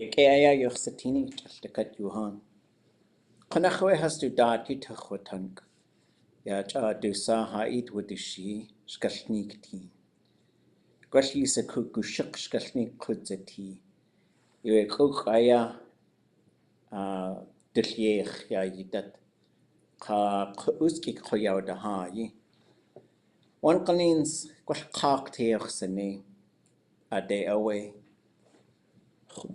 Aya yoxatini tlkat Johan. Qanachwe has du daat yutachotank. Ja du sa haid wudishi shkalneek ti. Gwashi se kuku shuk shkalneek kudzeti. Ywe kuk aya diliech ya yidat. Ka uski koyaw da ha yi. Wan kanins gwal kak teoch sene. Ade awe.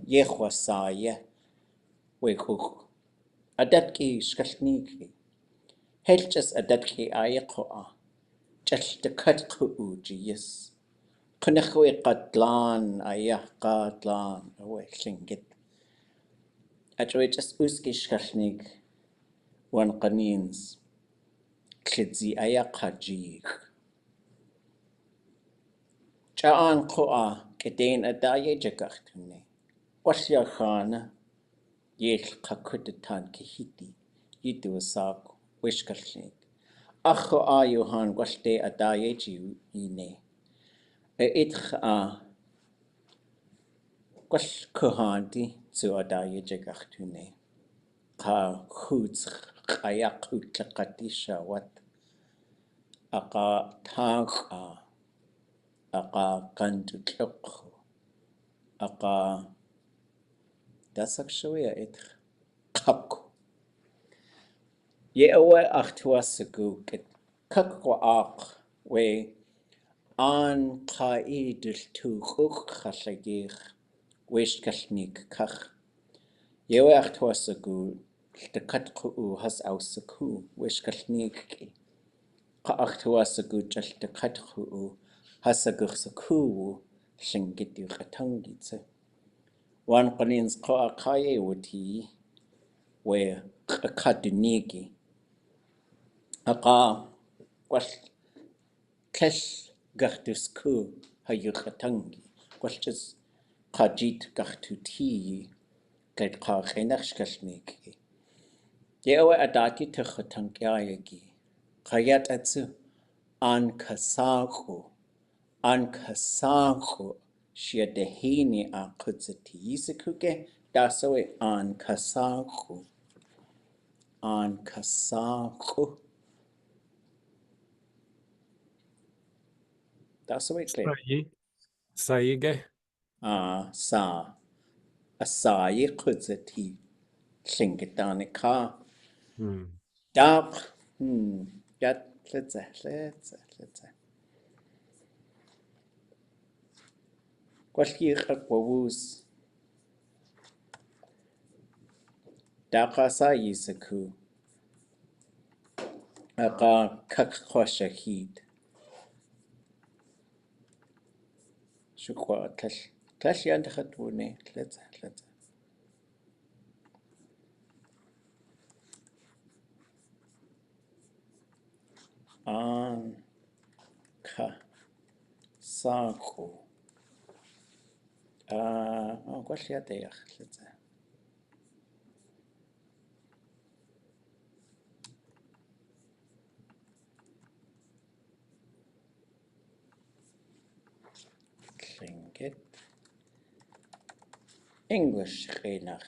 Yechwa sa ye. We kuk. Adatki shkalneek. Helches adatki ayakoa. Just the cut ujius. Kunachwe qatlan ayah qatlan away Tlingit. Atwe just uski shkalneek. Wan qanins. Klidzi ayah qajig. Jaan qoa kedain adaye jagachtune. Wasya khana. Yéil Kudatankahidi Yidu saax'ú wishkalneek. Acho Johan gwalte adaye jiné. Itch gwall kuhanti zu adaye jagachtune. Ka hoots kaya kutlakati shawat. Aka tang aka kantutlok. Aka dasak shawya itch kapku. Ye awe achtuasagu ket kakwa ak we an qaidil tu khallagir wishkalneek kach. Ye awe achtuasagu tlkatku has ausaku wishkalneek ki. Ka achtuasagu tlkatku hasagursaku shingiti qatangitse. Wan qanins qa akaye wuti we qakadunigi. Aka gwall kesh gachtusku hayukatangi. Gwalchus qajit gachtuti gait qa khenachkalniki. Yewe adati tukhatankayagi. Qayat atsu an saax'ú shiadehini a kudzati yisikuke dasawe an saax'ú. An saax'ú. That's the way it's clear. Saige. Sa. Asaye kudzati. Tlingitanika. Dap. Let's say. Kwashir akwawus. Daqasa yisaku. Aka kakkwashahid. Shukwa tash yandakhatune. Let's. An saax'ú. Gwall yadayach. Let's. Tlingit. English shkalneek.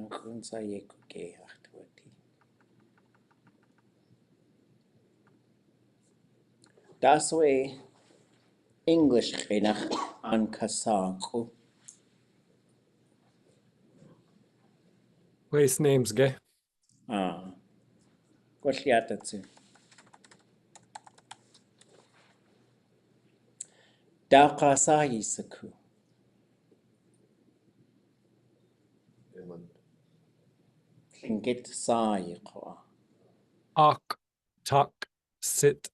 Kunsa yekuke achtuati. Das way English shkalneek an saax'ú. Place names ge. Gwall yadatsu. Daqasa yisaku. Tlingit sa yiqwa. Ak, tak, sit.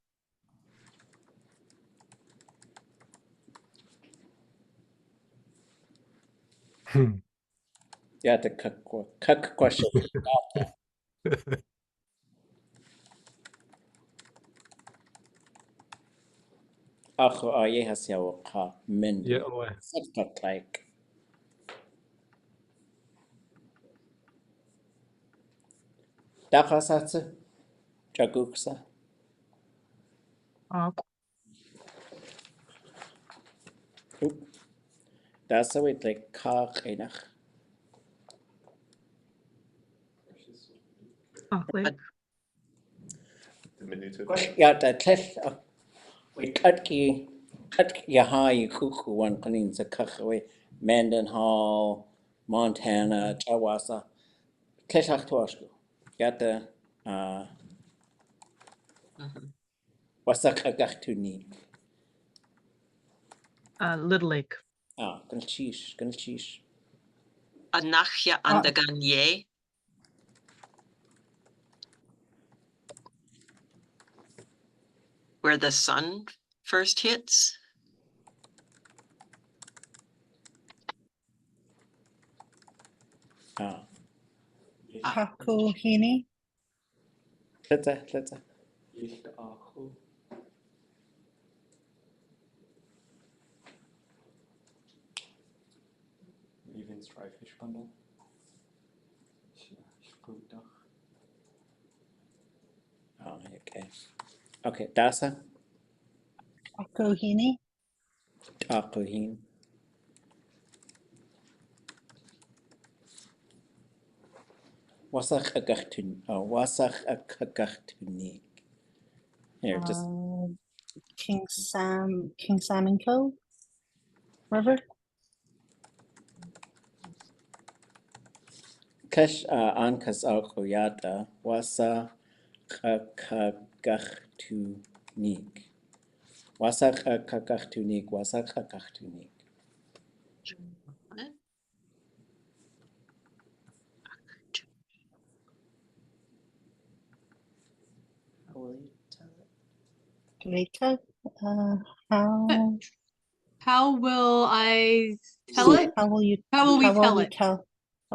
Yada kakwa shahid. Acho ayehas yawaqa min. Yeah, away. Saktat like. Daqasatsu. Jaguksa. Ак. That's the way like kaqinach. Акли. Diminutive. Yádi tlell. We tutki yahai kuku one kanin sa kakwe Mendenhall, Montana, Chawasa. Tlellach tuashku. Yádi wasakagachtuni. Little Lake. Galchish. Anachia andagan Yéil. Where the sun first hits. Hakuhini. Tletta. Even strive fish bundle. Okay, Dasa. Hakuhini. Takuhin. Wasach akagachtuni. Here, just King Sam and Co. River. Kesh ankas alkoyata wasa kakagachtunik. Wasa kakagachtunik. How will you tell it? Later. How will I tell it? How will you? How will we tell it? How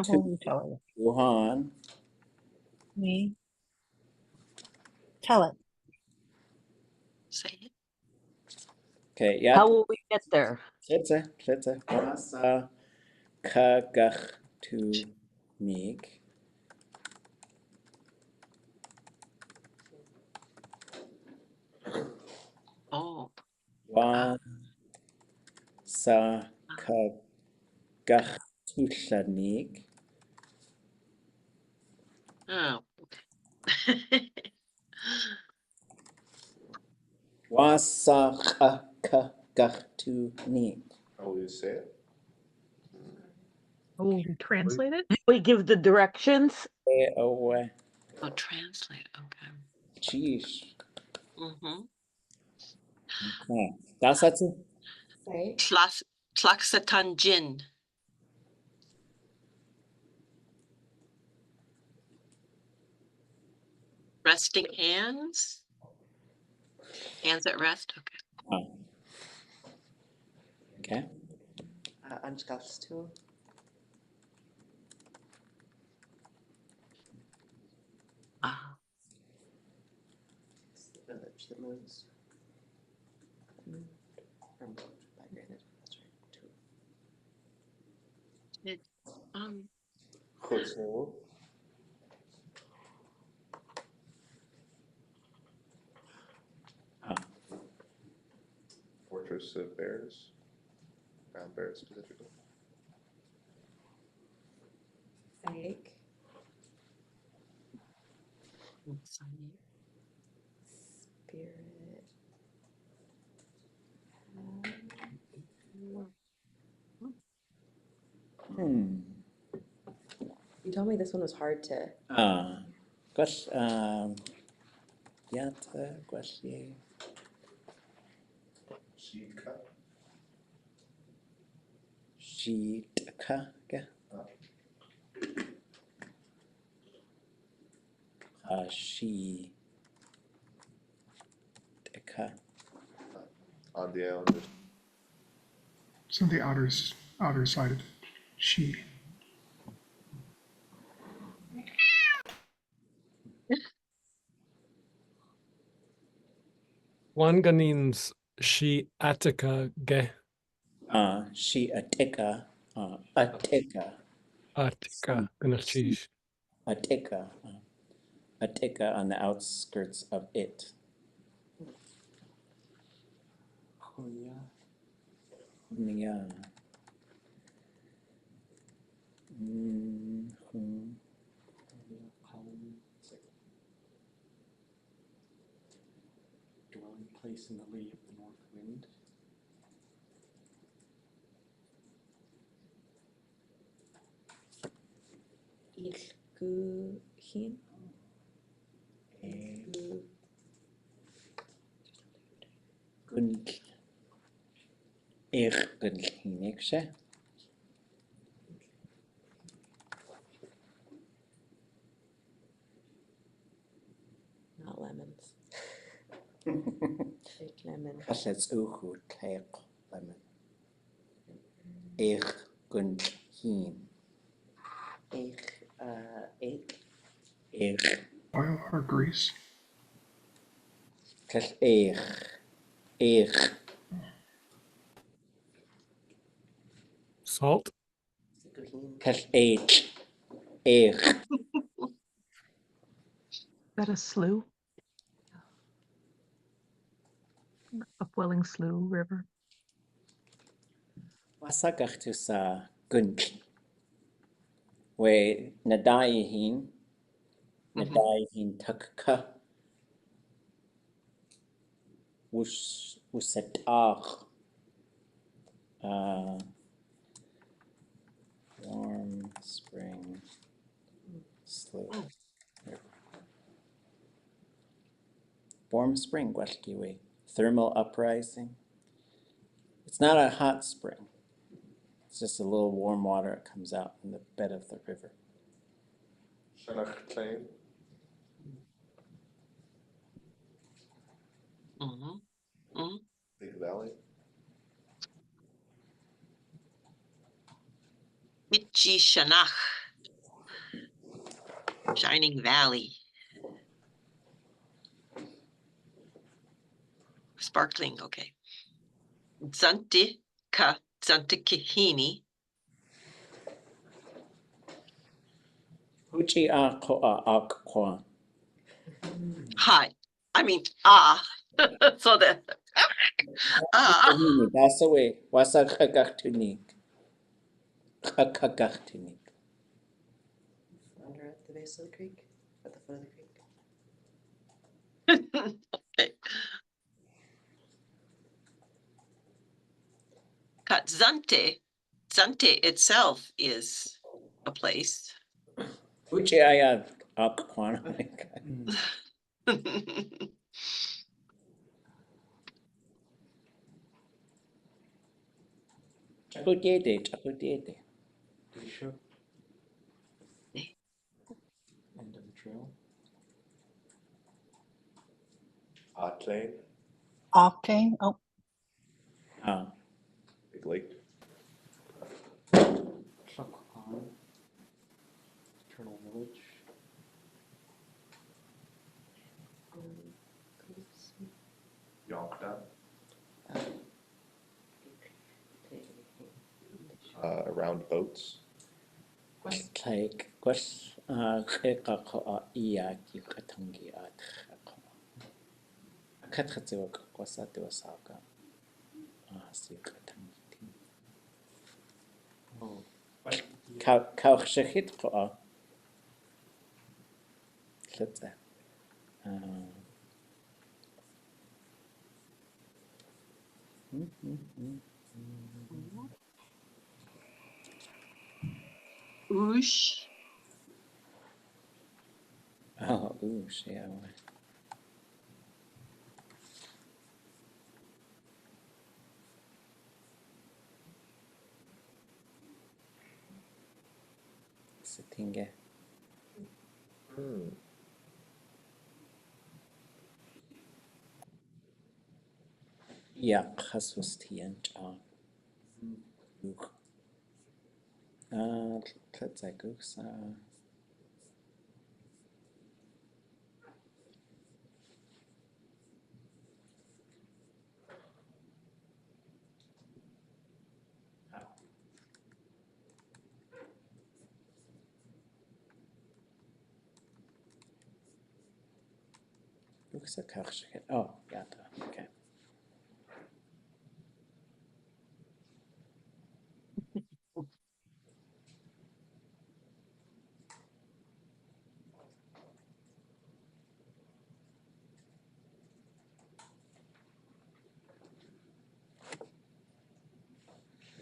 will we tell it? Wuhan. We tell it. Say it. Okay, yeah. How will we get there? Tletta. Wasa kakagachtunik. Oh. Wasa kakagachtunik. Oh. Wasa kakagachtunik. How will you say it? Oh, translate it? We give the directions. Oh, Oh, translate. Okay. geez. Mm-hmm. Okay. That's it. Say. Tlaxatanjin. Resting hands. Hands at rest. Okay. Okay. Anskastu. It's the village that moves. Migrated. That's right. Chutzu. Fortress of bears. Brown bears specifically. Saax'ú. Spirit. You told me this one was hard to. Gosh, Gwasye. Sheetka. Sheetka. On the It's on the outer side. She. Wanganins she attica ge. She atika. Atika. Attica. Gunachis. Atika. Atika on the outskirts of it. Yeah. Dwelling place in the lee of the north wind. Ilguhin. Gunhinikse. Not lemons. Take lemon. Saax'ú take lemon. Gunhin. Eight. Oil or grease. Kas Salt. Kas That a slough? Upwelling slough river. Wasagachtu sa gunch. We nadayihin takka. Usatach. Warm spring slough. Warm spring, Gwashkiwi. Thermal uprising. It's not a hot spring. It's just a little warm water that comes out in the bed of the river. Shkalneek. Big valley. Itchy Shanach. Shining Valley. Sparkling, okay. Tlingit Uchi a koa akwa. Hi. I mean, so that. That's the way. Wasagachtunik. Kakagachtunik. Under at the base of the creek, at the foot of the creek. Okay. Zante itself is a place. Uchi a akwa. Chaputiete. Disha. End of the trail. Octane. Octane. Oh, Big lake. Chakhan. Eternal village. Yonka. Around boats. Like, what's koa Yádi Kudatankahidi. Kathatziwak wasatiwasaka. Sikatangiti. Oh. Kauchshechit koa. Let's Wooch. Wooch, yeah. Sitinge. Ja, Jesus tiencha. Let's say goose. Oh, Yádi. Okay.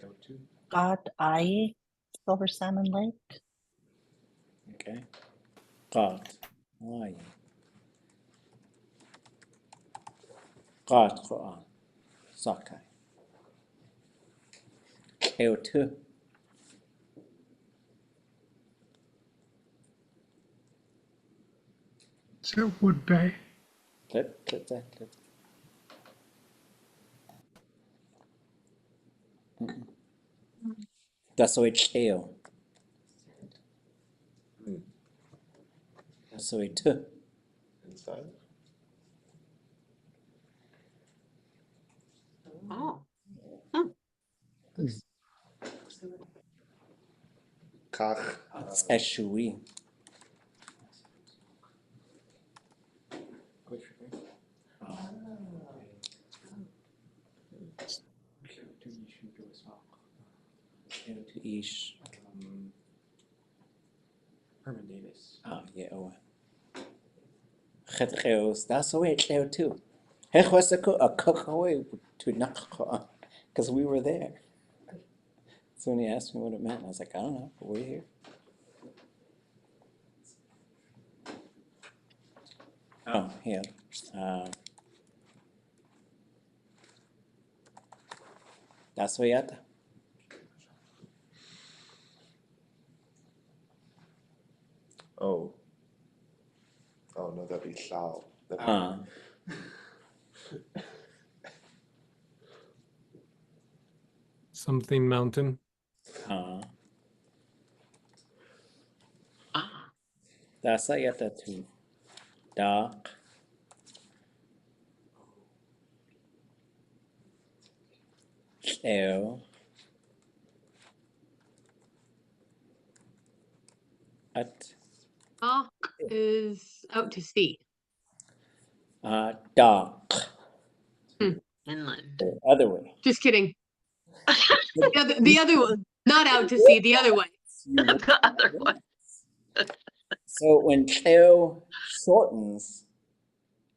Go-to. ʻatʻai, Silver Salmon Lake. Okay. Daat. Ai. Daat ko'an. Sakai. ʻatudli. Is that Wood Bay? Clip. That's the way Yéil. That's the way too. Inside. Oh, Kach. Saax'ú. Glacier Bay. To issue to a sock. To ish. Herman Davis. Ah, yeah, oh. Chetcheos. That's the way Yéil too. Hechwasako a cookaway to nakko'an. Because we were there. So when he asked me what it meant, I was like, I don't know, but we're here. Oh, here. That's the way Yádi. Oh. Oh no, that'd be Shao. Something mountain. That's the Yádi too. Dark. Yéil. At. Is out to sea. Dark. inland. The other way. Just kidding. The other one. Not out to sea, the other way. The other one. So when Yéil shortens,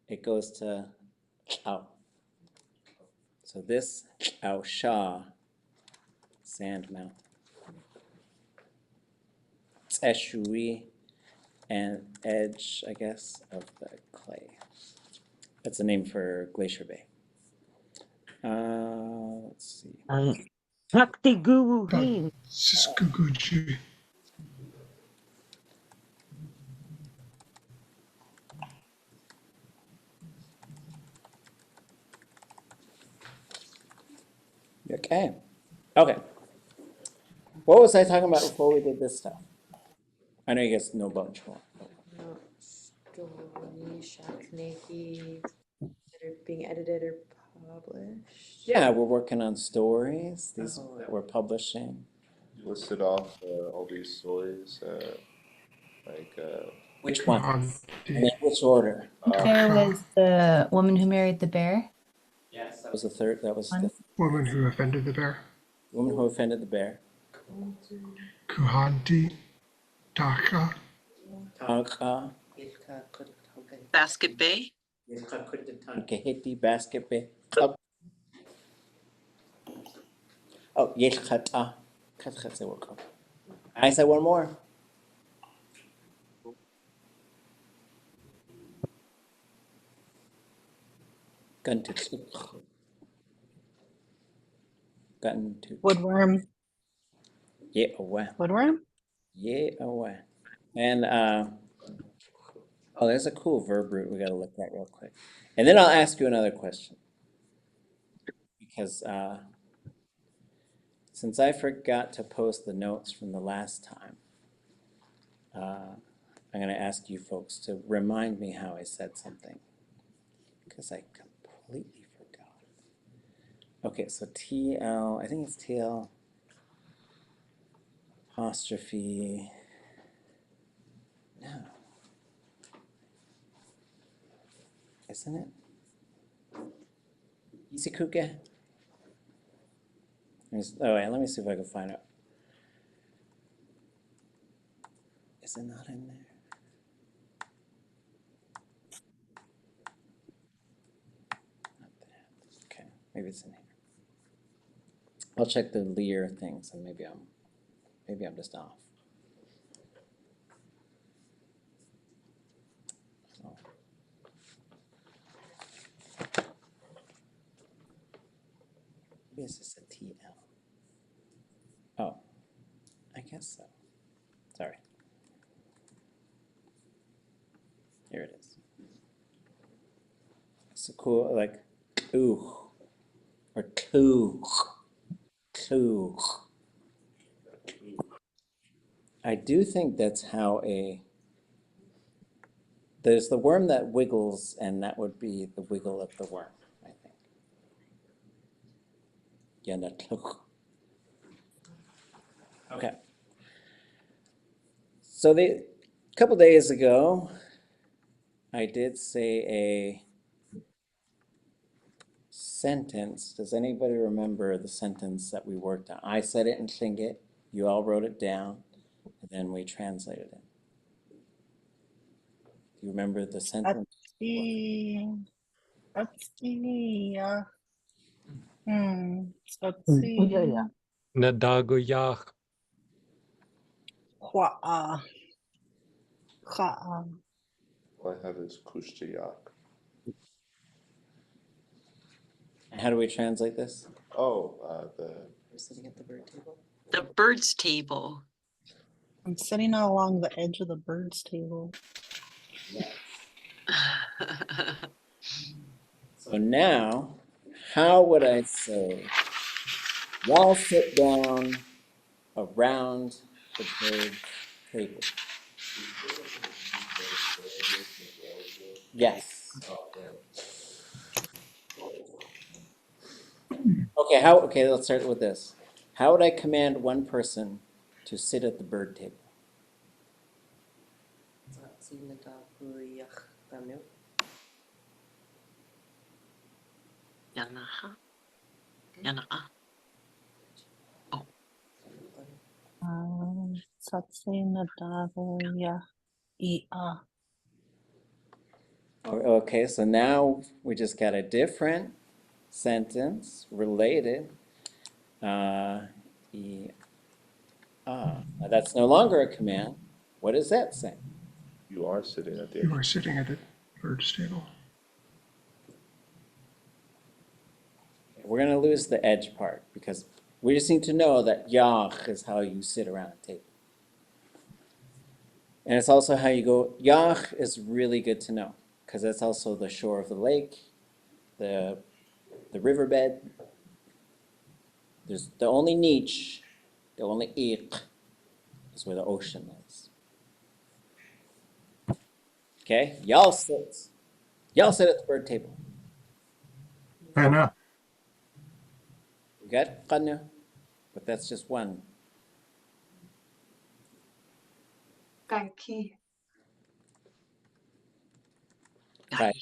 it goes to Ao. So this Ao Sha, Sand Mountain. Saax'ú and edge, I guess, of the clay. That's a name for Glacier Bay. Let's see. But Siskuguchi. Okay. Okay. What was I talking about before we did this stuff? I know you guys know a bunch more. No, story, shkalneek that are being edited or published. Yeah, we're working on stories, these that we're publishing. You listed off all these stories, Which one? Kuhanti. In which order? There was the woman who married the bear. Yes, that was the third. That was the Woman who offended the bear. woman who offended the bear. Kuhanti. Taka. Tanka. Basket Bay. Kudatankahidi basket bay. Oh, Yéil. I said one more. Gun to Woodworm. yeah away. Woodworm? Yeah away. And oh, there's a cool verb root we gotta look at real quick. And then I'll ask you another question. Because since I forgot to post the notes from the last time, I'm gonna ask you folks to remind me how I said something. Because I completely forgot. Okay, so TL, I think it's TL apostrophe, no. Isn't it? Isikuke? Oh wait, let me see if I can find it. Is it not in there? Not that. Okay, maybe it's in here. I'll check the Lear things and maybe I'm just off. Oh. Maybe it's just a TL. Oh, I guess so. Sorry. Here it is. It's a cool, like, ooh, or too. I do think that's how there's the worm that wiggles, and that would be the wiggle of the worm, I think. Okay. So a couple days ago, I did say a sentence. Does anybody remember the sentence that we worked on? I said it in Tlingit, you all wrote it down, and then we translated it. Do you remember the sentence? Nadagoyach. All I have is kushtiyak. And how do we translate this? Oh, We're sitting at the bird table. The birds table. I'm sitting along the edge of the birds table. So now, how would I say, y'all sit down around the bird table? Yes. Okay, let's start with this. How would I command one person to sit at the bird table? Yanaha. Yana'a. Okay, so now we just got a different sentence related. Now that's no longer a command. What does that say? you are sitting at the You are sitting at the bird's table. We're going to lose the edge part because we just need to know that yach is how you sit around a table. And it's also how you go. Yach is really good to know because that's also the shore of the lake, the riverbed. There's the only niche, the only ik is where the ocean is. Okay, y'all sit at the bird table. I know. You got qanu, but that's just one. Kaiki. Right.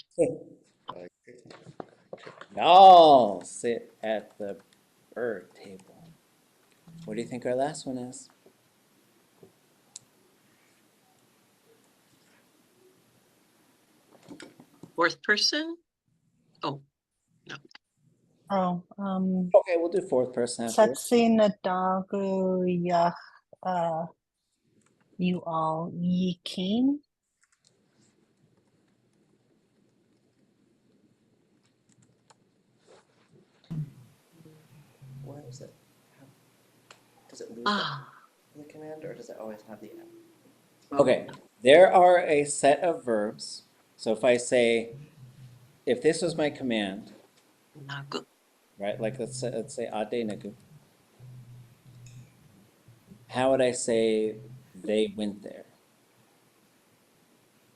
Y'all sit at the bird table. What do you think our last one is? Fourth person? Oh, no. Okay, we'll do fourth person after. You all ye came. Why is it? Does it lose Ah, the command, or does it always have the M? Okay, there are a set of verbs. So if I say, if this was my command, nagu. right? Like let's say ade nagu. How would I say they went there?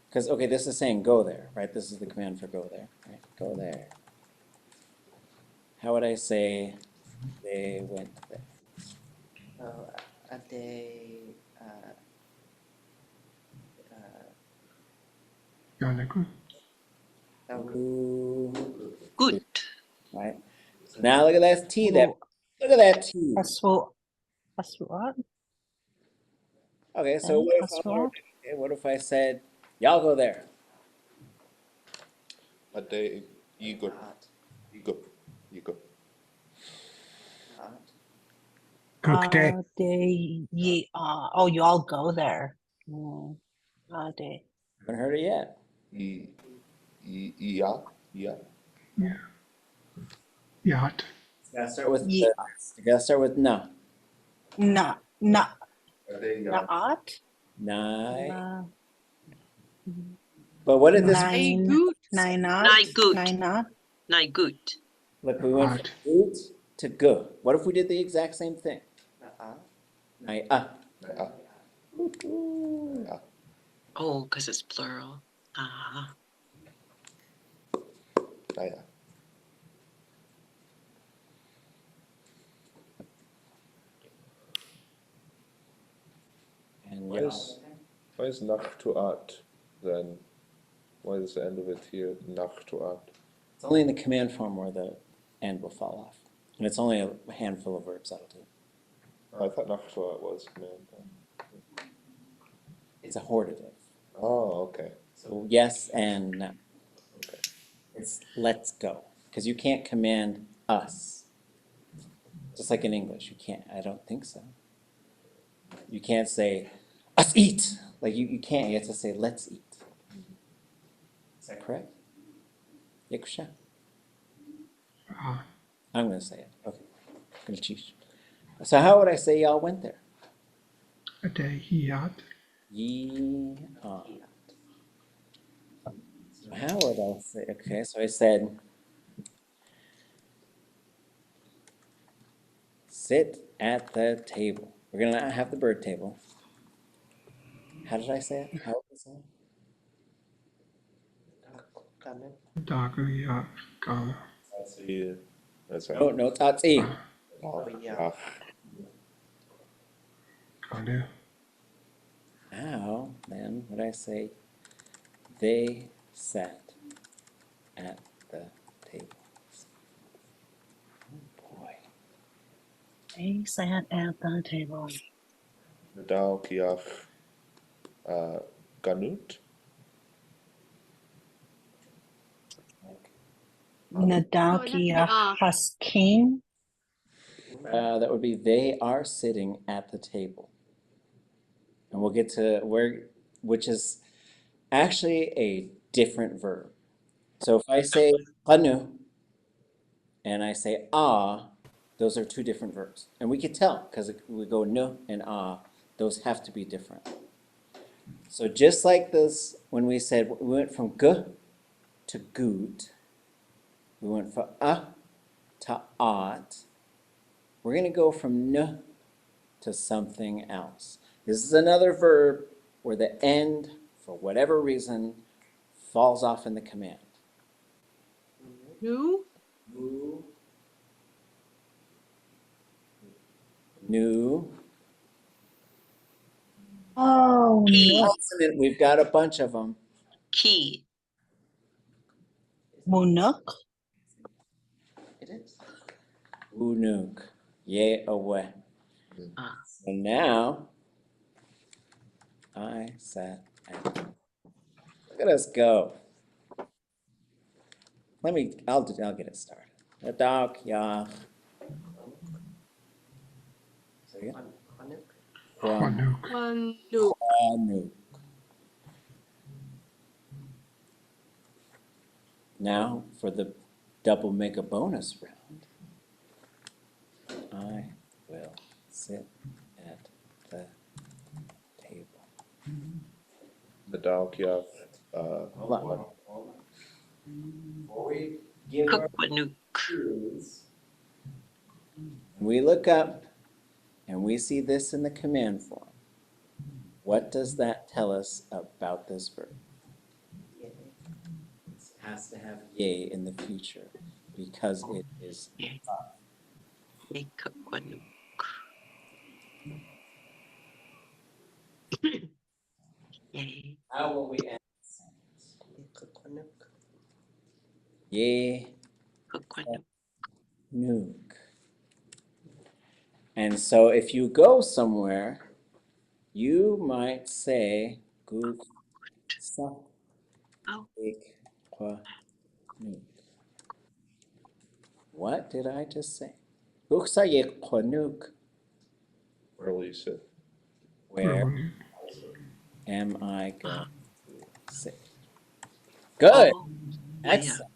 Because okay, this is saying go there, right? This is the command for go there, right? Go there. How would I say they went there? Oh, ade. Yanaku. Good. Right? So now look at that T there. Look at that T. Asuat? Okay, so what if I said, y'all go there? Ade Igor. Igor. Igor. Cook day. Oh, you all go there. Day. Haven't heard it yet. Yeah. Yeah. Yacht. Gotta start with Ye- you gotta start with na. Na. Ade Naat? Nai. But what did this Hey, Nine. good. Ninat. Nai good. Ninat. Nai good. look, we went from Art. good to go. What if we did the exact same thing? Nai Oh, because it's plural. Ah. Naya. And Why is nach to art then? Why is the end of it here nach to art? it's only in the command form where the end will fall off. And it's only a handful of verbs that'll do. I thought nach to art was command. It's a hortative. Oh, okay. So yes and no. Okay. It's let's go. Because you can't command us. Just like in English, you can't. I don't think so. You can't say, us eat. Like you can't. You have to say, let's eat. Is that correct? Yakusha? I'm going to say it. Okay. I'm gonna cheat. So how would I say y'all went there? Ade yacht. Ye are. How would I say? Okay, so I said, sit at the table. We're gonna have the bird table. How did I say it? How would I say it? Dagu yacht. Go. That's right. Oh, no, tatsi. Yeah. Go do. How then would I say they sat at the table? Oh boy. They sat at the table. Nadal kiach ganut. Nadalkia Haskin. That would be they are sitting at the table. And we'll get to which is actually a different verb. So if I say qanu and I say ah, those are two different verbs. And we could tell because we go nu and ah, those have to be different. So just like this, when we said we went from g to goot, we went from to ot, we're going to go from n to something else. This is another verb where the end, for whatever reason, falls off in the command. New. New. Oh, Key. no. Consonant, we've got a bunch of them. Key. Munuk. It is. Unuk. Yea away. Ah. So now, I sat at. Look at us go. I'll get it started. The dog, yeah. Say it. Quanuk. Quanuk. Anuk. Now for the double mega bonus round, I will sit at the table. Nadal kiach. Hold on. Before we give our Cookwanuk. clues, we look up and we see this in the command form. What does that tell us about this verb? It has to have yay in the future because it is Yay. Yay, cookwanuk. Yay. how will we end? Nuke. And so if you go somewhere, you might say Guk sa ik kwa nuke. What did I just say? Guk sa ik kwa nuke. Where will you sit? Where am I going to sit? Good. Excellent.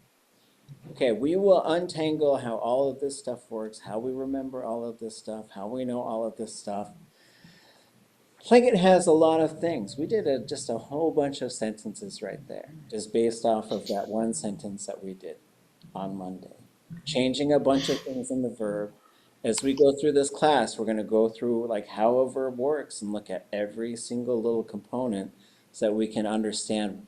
Okay, we will untangle how all of this stuff works, how we remember all of this stuff, how we know all of this stuff. Tlingit has a lot of things. We did just a whole bunch of sentences right there, just based off of that one sentence that we did on Monday. Changing a bunch of things in the verb. As we go through this class, we're going to go through like how a verb works and look at every single little component so that we can understand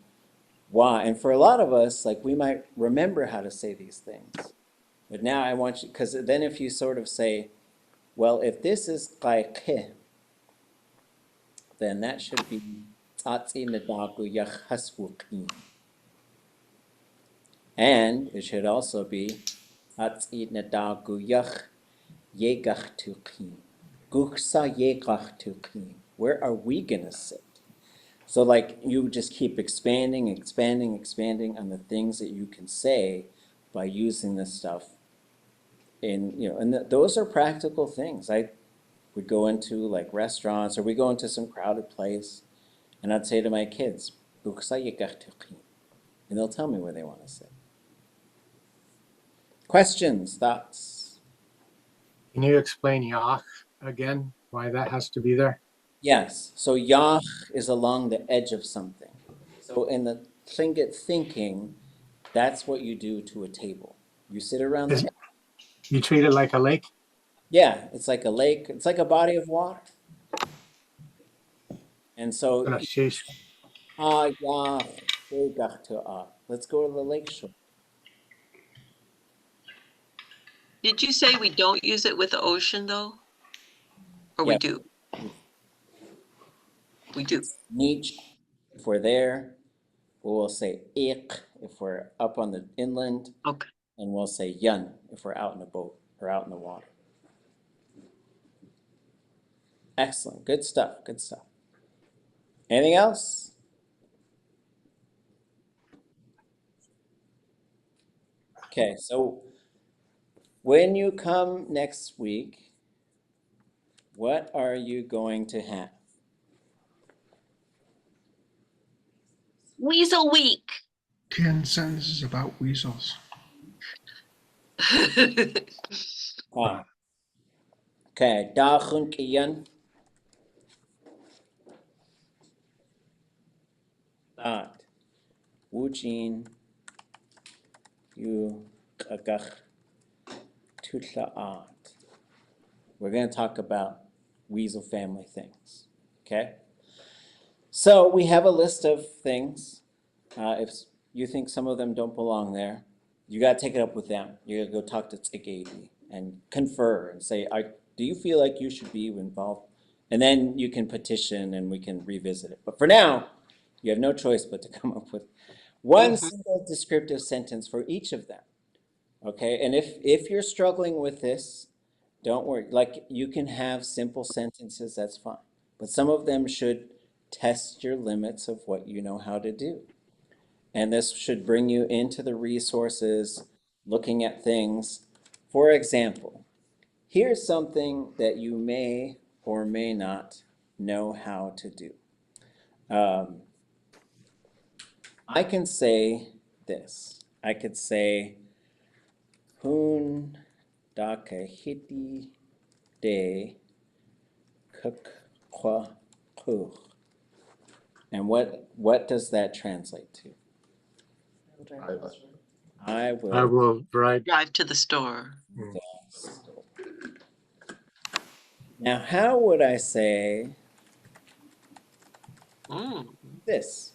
why. And for a lot of us, like we might remember how to say these things. But now I want you, because then if you sort of say, well, if this is qayqeh, then that should be ʼatudli.átk. And it should also be ʼatudli.átk. Where are we going to sit? So like you just keep expanding on the things that you can say by using this stuff. And those are practical things. I would go into like restaurants or we go into some crowded place and I'd say to my kids, and they'll tell me where they want to sit. Questions, thoughts? Can you explain yach again, why that has to be there? Yes, so yach is along the edge of something. So in the Tlingit thinking, that's what you do to a table. You sit around the edge. You treat it like a lake? Yeah, it's like a lake. It's like a body of water. And so, let's go to the lake shore. Did you say we don't use it with the ocean though? Or Yeah. we do? We do. Niche, if we're there, we'll say ik if we're up on the inland. Okay. And we'll say yun if we're out in a boat or out in the water. Excellent. Good stuff. Good stuff. Anything else? Okay, so when you come next week, what are you going to have? Weasel week. 10 sentences about weasels. Okay, daachun kiyan. Daat. Woochin. You kagach. Tla'at. We're going to talk about weasel family things. Okay? So we have a list of things. If you think some of them don't belong there, you got to take it up with them. You got to go talk to Yádi and confer and say, do you feel like you should be involved? And then you can petition and we can revisit it. But for now, you have no choice but to come up with one single descriptive sentence for each of them. Okay, and if you're struggling with this, don't worry. Like you can have simple sentences, that's fine. But some of them should test your limits of what you know how to do. And this should bring you into the resources, looking at things. For example, here's something that you may or may not know how to do. I can say this. I could say, Kudatankahidi Workbook. And what does that translate to? I will drive to the store. Now, how would I say this?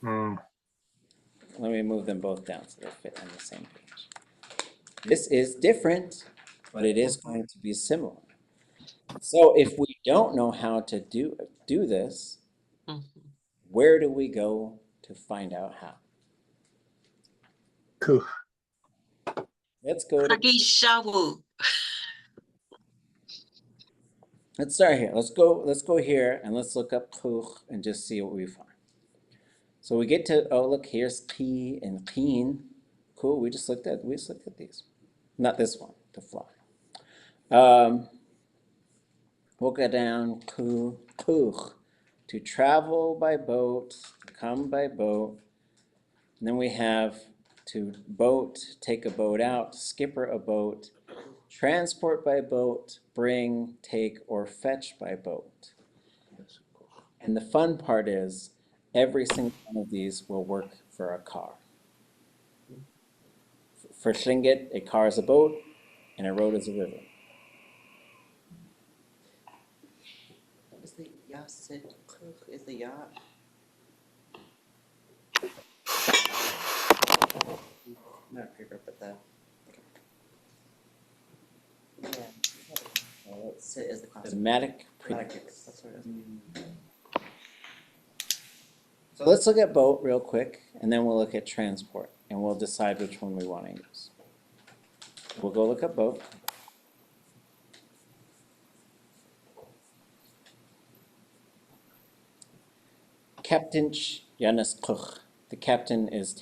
Let me move them both down so they fit on the same page. This is different, but it is going to be similar. So if we don't know how to do this, where do we go to find out how? Kuch. Let's go to, Shawu. let's start here. Let's go here and let's look up kuch and just see what we find. So we get to, oh look, here's ki and keen. Cool, we just looked at these. Not this one, the fly. We'll go down kuch, to travel by boat, come by boat. And then we have to boat, take a boat out, skipper a boat, transport by boat, bring, take, or fetch by boat. And the fun part is every single one of these will work for a car. For Tlingit, a car is a boat and a road is a river. Is the ya said is the ya? Not a preverb, but the yeah. Sit is the classic. Thematic Thematic, prefix. that's what it is. So let's look at boat real quick, and then we'll look at transport, and we'll decide which one we want to use. We'll go look up boat. Captain Yanis Kuch. The captain is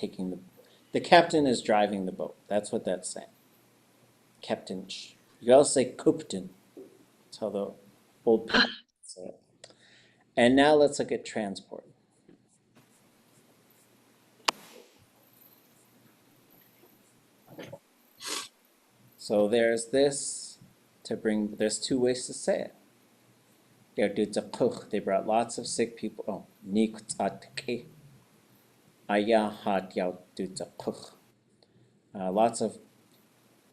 the captain is driving the boat. That's what that's saying. Captain. You can also say Kupten. That's how the old people say it. And now let's look at transport. So there's this to bring, there's two ways to say it. They brought lots of sick people. Oh, ʼatudli.átk. Lots of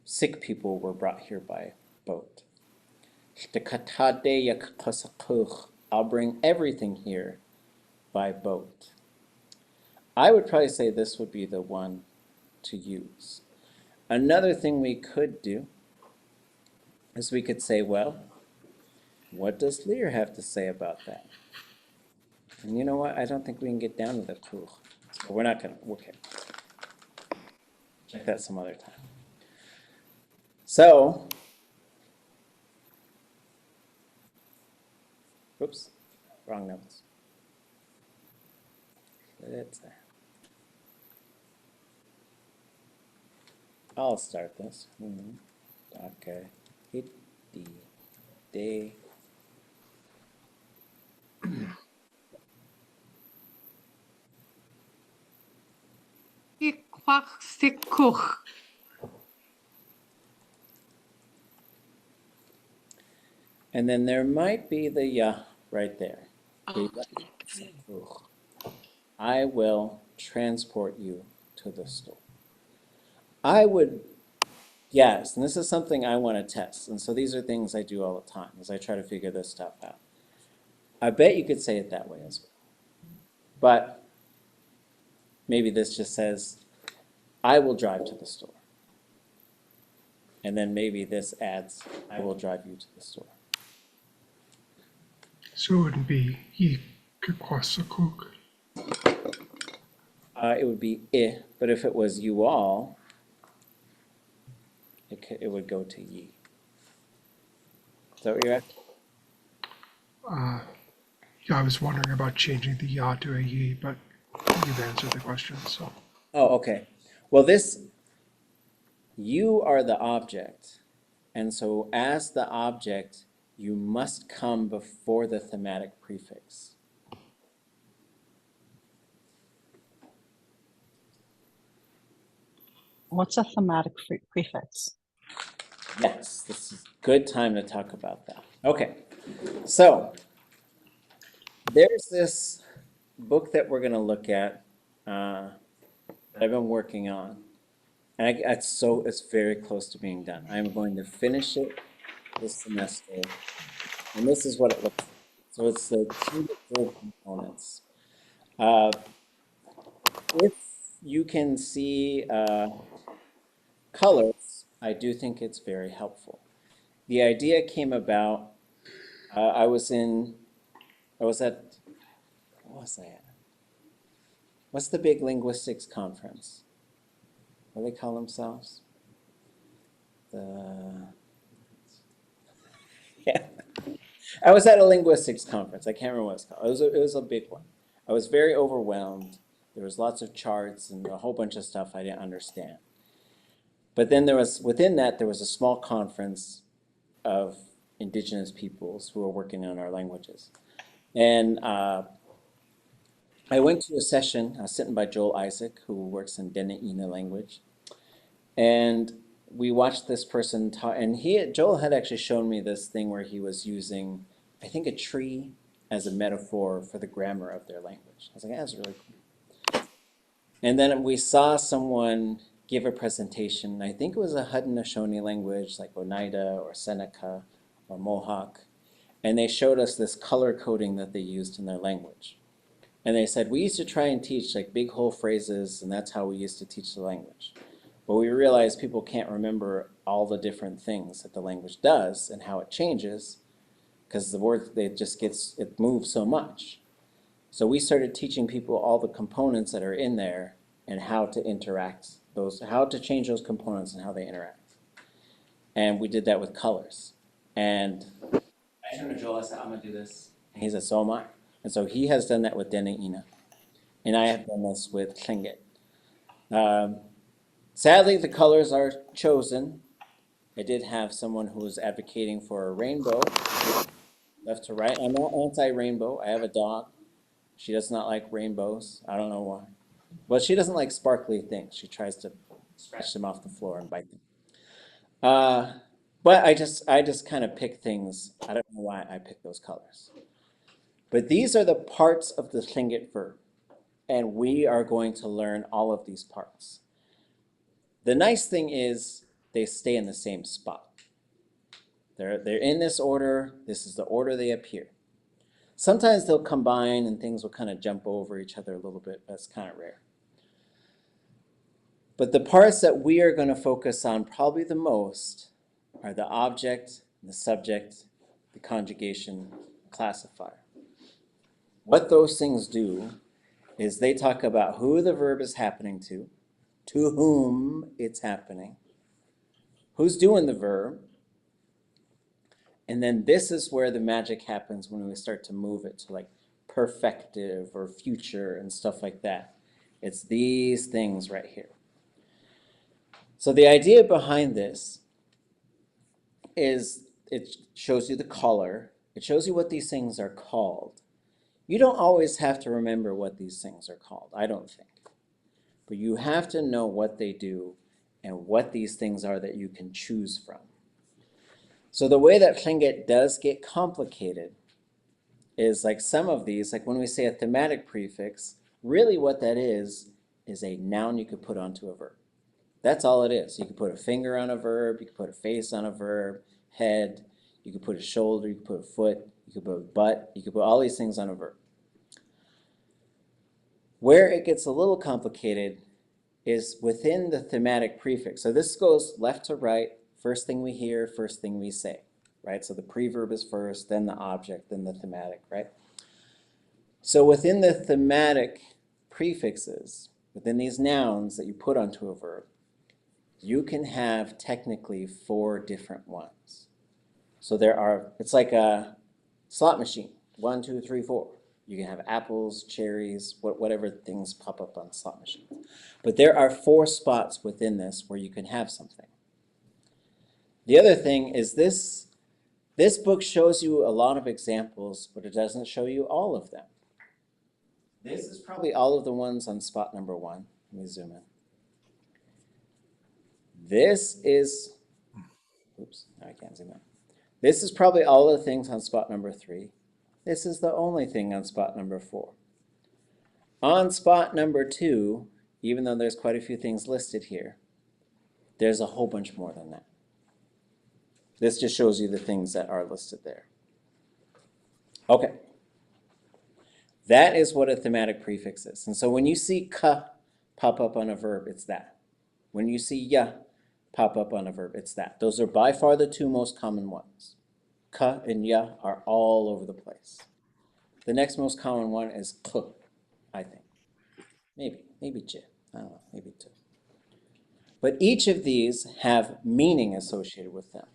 sick people were brought here by boat. I'll bring everything here by boat. I would probably say this would be the one to use. Another thing we could do is we could say, well, what does Lear have to say about that? And you know what? I don't think we can get down to the kuch. So we're not going to, okay. Check that some other time. So, oops, wrong notes. I'll start this. Okay. Hit the day. And then there might be the ya right there. I will transport you to the store. I would, yes, and this is something I want to test. And so these are things I do all the time as I try to figure this stuff out. I bet you could say it that way as well. But maybe this just says, I will drive to the store. And then maybe this adds, I will drive you to the store. So it wouldn't be ye kuch. It would be but if it was you all, it would go to ye. Is that what you're asking? Yeah, I was wondering about changing the ya to a ye, but you've answered the question, so. Oh, okay. Well, you are the object. And so as the object, you must come before the thematic prefix. What's a thematic prefix? Yes, this is a good time to talk about that. Okay, so there's this book that we're going to look at that I've been working on. And it's very close to being done. I'm going to finish it this semester. And this is what it looks like. So it's the Tlingit Verb Components. If you can see colors, I do think it's very helpful. The idea came about, I was at, what was I at? What's the big linguistics conference? what do they call themselves? Yeah. I was at a linguistics conference. I can't remember what it's called. It was a big one. I was very overwhelmed. There was lots of charts and a whole bunch of stuff I didn't understand. But then within that, there was a small conference of indigenous peoples who were working on our languages. And I went to a session. I was sitting by Joel Isaac, who works in Dena'ina language. And we watched this person talk, and Joel had actually shown me this thing where he was using, I think, a tree as a metaphor for the grammar of their language. I was like, that's really cool. And then we saw someone give a presentation. I think it was a Haudenosaunee language, like Oneida or Seneca or Mohawk. And they showed us this color coding that they used in their language. And they said, we used to try and teach like big whole phrases, and that's how we used to teach the language. But we realized people can't remember all the different things that the language does and how it changes, because the word, it moves so much. So we started teaching people all the components that are in there and how to interact how to change those components and how they interact. And we did that with colors. And I turned to Joel, I said, I'm gonna do this. And he said, so am I. And so he has done that with Dena'ina. And I have done this with Tlingit. Sadly, the colors are chosen. I did have someone who was advocating for a rainbow, left to right. I'm not anti-rainbow. I have a dog. She does not like rainbows. I don't know why. Well, she doesn't like sparkly things. She tries to scratch them off the floor and bite them. But I just kind of pick things. I don't know why I pick those colors. But these are the parts of the Tlingit verb. And we are going to learn all of these parts. The nice thing is they stay in the same spot. They're in this order. This is the order they appear. Sometimes they'll combine and things will kind of jump over each other a little bit. That's kind of rare. But the parts that we are going to focus on probably the most are the object, the subject, the conjugation, classifier. What those things do is they talk about who the verb is happening to whom it's happening, who's doing the verb, and then this is where the magic happens when we start to move it to like perfective or future and stuff like that. It's these things right here. So the idea behind this is it shows you the color. It shows you what these things are called. You don't always have to remember what these things are called, I don't think. But you have to know what they do and what these things are that you can choose from. So the way that Tlingit does get complicated is like some of these, like when we say a thematic prefix, really what that is a noun you could put onto a verb. That's all it is. You could put a finger on a verb, you could put a face on a verb, head, you could put a shoulder, you could put a foot, you could put a butt, you could put all these things on a verb. Where it gets a little complicated is within the thematic prefix. So this goes left to right, first thing we hear, first thing we say, right? So the preverb is first, then the object, then the thematic, right? So within the thematic prefixes, within these nouns that you put onto a verb, you can have technically 4 different ones. So it's like a slot machine, 1, 2, 3, 4. You can have apples, cherries, whatever things pop up on slot machines. But there are 4 spots within this where you can have something. The other thing is this book shows you a lot of examples, but it doesn't show you all of them. This is probably all of the ones on spot number 1. Let me zoom in. This is, oops, now I can't zoom in. This is probably all of the things on spot number 3. This is the only thing on spot number 4. On spot number 2, even though there's quite a few things listed here, there's a whole bunch more than that. This just shows you the things that are listed there. Okay. That is what a thematic prefix is. And so when you see ka pop up on a verb, it's that. When you see ya pop up on a verb, it's that. Those are by far the 2 most common ones. Ka and ya are all over the place. The next most common one is k, I think. Maybe j. I don't know, maybe 2. But each of these have meaning associated with them.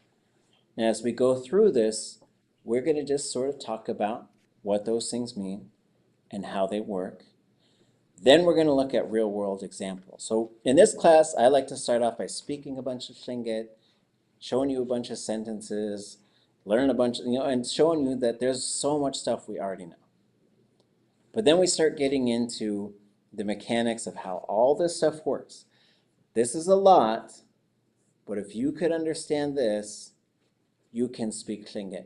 And as we go through this, we're going to just sort of talk about what those things mean and how they work. Then we're going to look at real world examples. So in this class, I like to start off by speaking a bunch of Tlingit, showing you a bunch of sentences, learn a bunch, and showing you that there's so much stuff we already know. But then we start getting into the mechanics of how all this stuff works. This is a lot, but if you could understand this, you can speak Tlingit.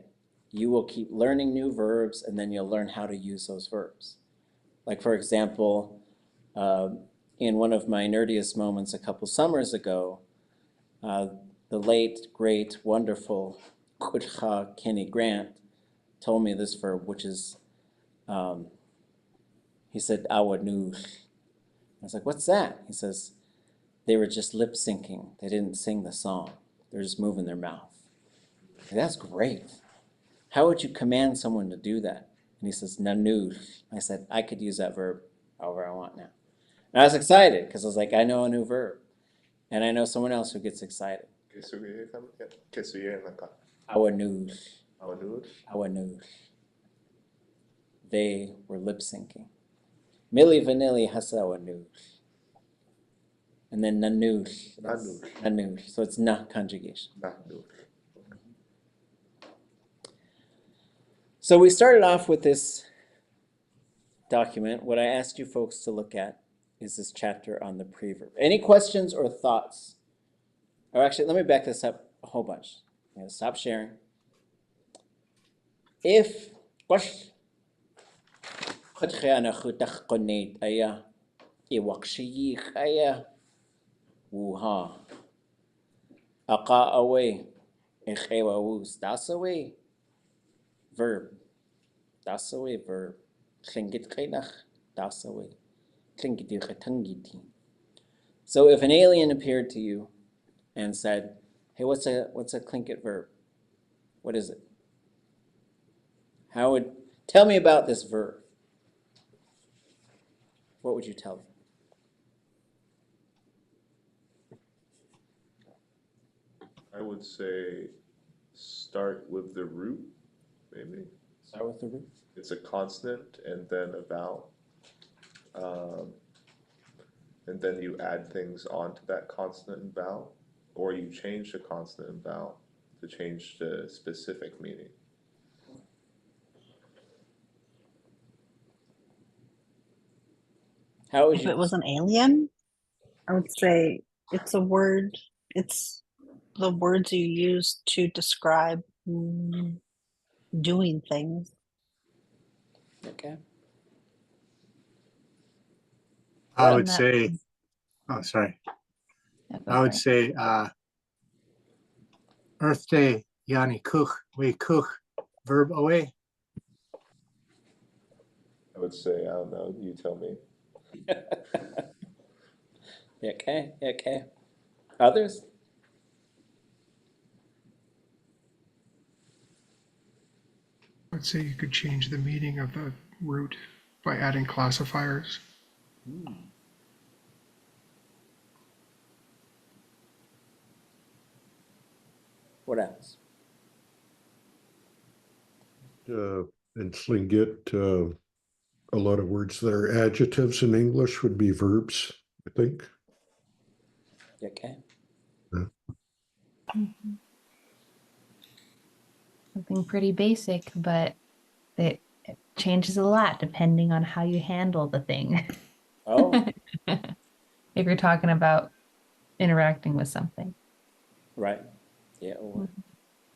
You will keep learning new verbs, and then you'll learn how to use those verbs. Like, for example, in one of my nerdiest moments a couple summers ago, the late, great, wonderful Kudatankahidi Grant told me this verb, which is, he said, ʼatudli.átk. I was like, what's that? He says, they were just lip syncing. They didn't sing the song. They're just moving their mouth. That's great. How would you command someone to do that? And he says, nanuj. I said, I could use that verb however I want now. And I was excited because I was like, I know a new verb. And I know someone else who gets excited. ʼatudli. A'wanuj. They were lip syncing. Milli vanilli hasa a'wanuj. And then nanuj. Nanuj. So it's na conjugation. So we started off with this document. What I asked you folks to look at is this chapter on the preverb. Any questions or thoughts? Or actually, let me back this up a whole bunch. I'm going to stop sharing. If verb. Das away verb. Tlingit kainach. Das away. Tlingit. So if an alien appeared to you and said, hey, what's a Tlingit verb? What is it? Tell me about this verb. What would you tell them? I would say start with the root, maybe. Start with the root. It's a consonant and then a vowel. And then you add things onto that consonant and vowel, or you change the consonant and vowel to change the specific meaning. How would If you? it was an alien, I would say it's a word. It's the words you use to describe doing things. Okay. I would that- say, oh, sorry. Yeah, go I for would it. say, Earth Day, Yanni Kuch, we Kuch, verb away. I would say, I don't know, you tell me. Okay. Others? I'd say you could change the meaning of the root by adding classifiers. What else? In Tlingit, a lot of words that are adjectives in English would be verbs, I think. Okay. Mhm. Something pretty basic, but it changes a lot depending on how you handle the thing. Oh, If you're talking about interacting with something. right. Yeah.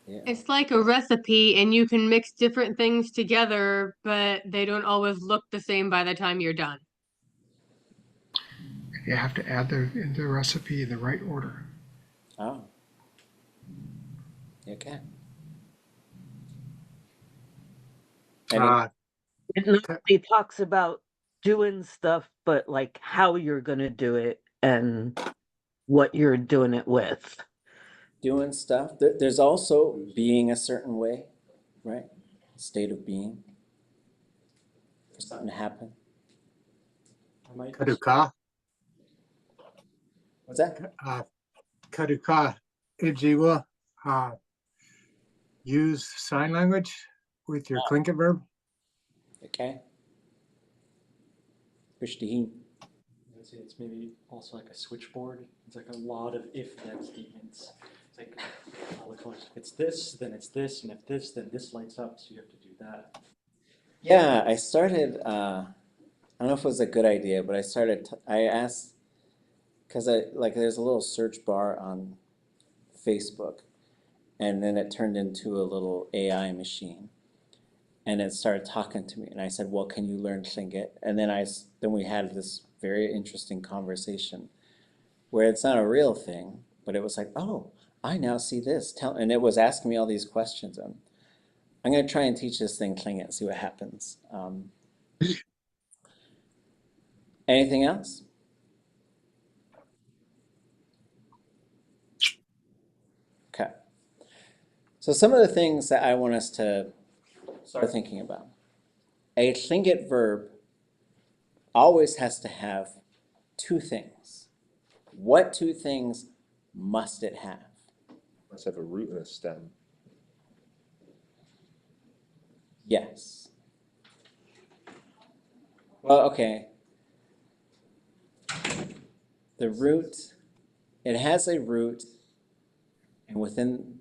Yeah. It's like a recipe and you can mix different things together, but they don't always look the same by the time you're done. You have to add the recipe in the right order. Oh. Okay. It normally talks about doing stuff, but like how you're going to do it and what you're doing it with. Doing stuff. There's also being a certain way, right? State of being. For something to happen. Kaduka. What's that? Kudatankahidi use sign language with your Tlingit verb? Okay. Christine. I would say it's maybe also like a switchboard. It's like a lot of if-then statements. It's like, if it's this, then it's this, and if this, then this lights up, so you have to do that. Yeah, I started, I don't know if it was a good idea, but I asked, because there's a little search bar on Facebook, and then it turned into a little AI machine. And it started talking to me, and I said, well, can you learn Tlingit? And then we had this very interesting conversation where it's not a real thing, but it was like, oh, I now see this. And it was asking me all these questions. I'm going to try and teach this thing Tlingit and see what happens. Anything else? Okay. So some of the things that I want us to start thinking about. A Tlingit verb always has to have two things. What two things must it have? Must have a root and a stem. Yes. Well, okay. The root, it has a root, and within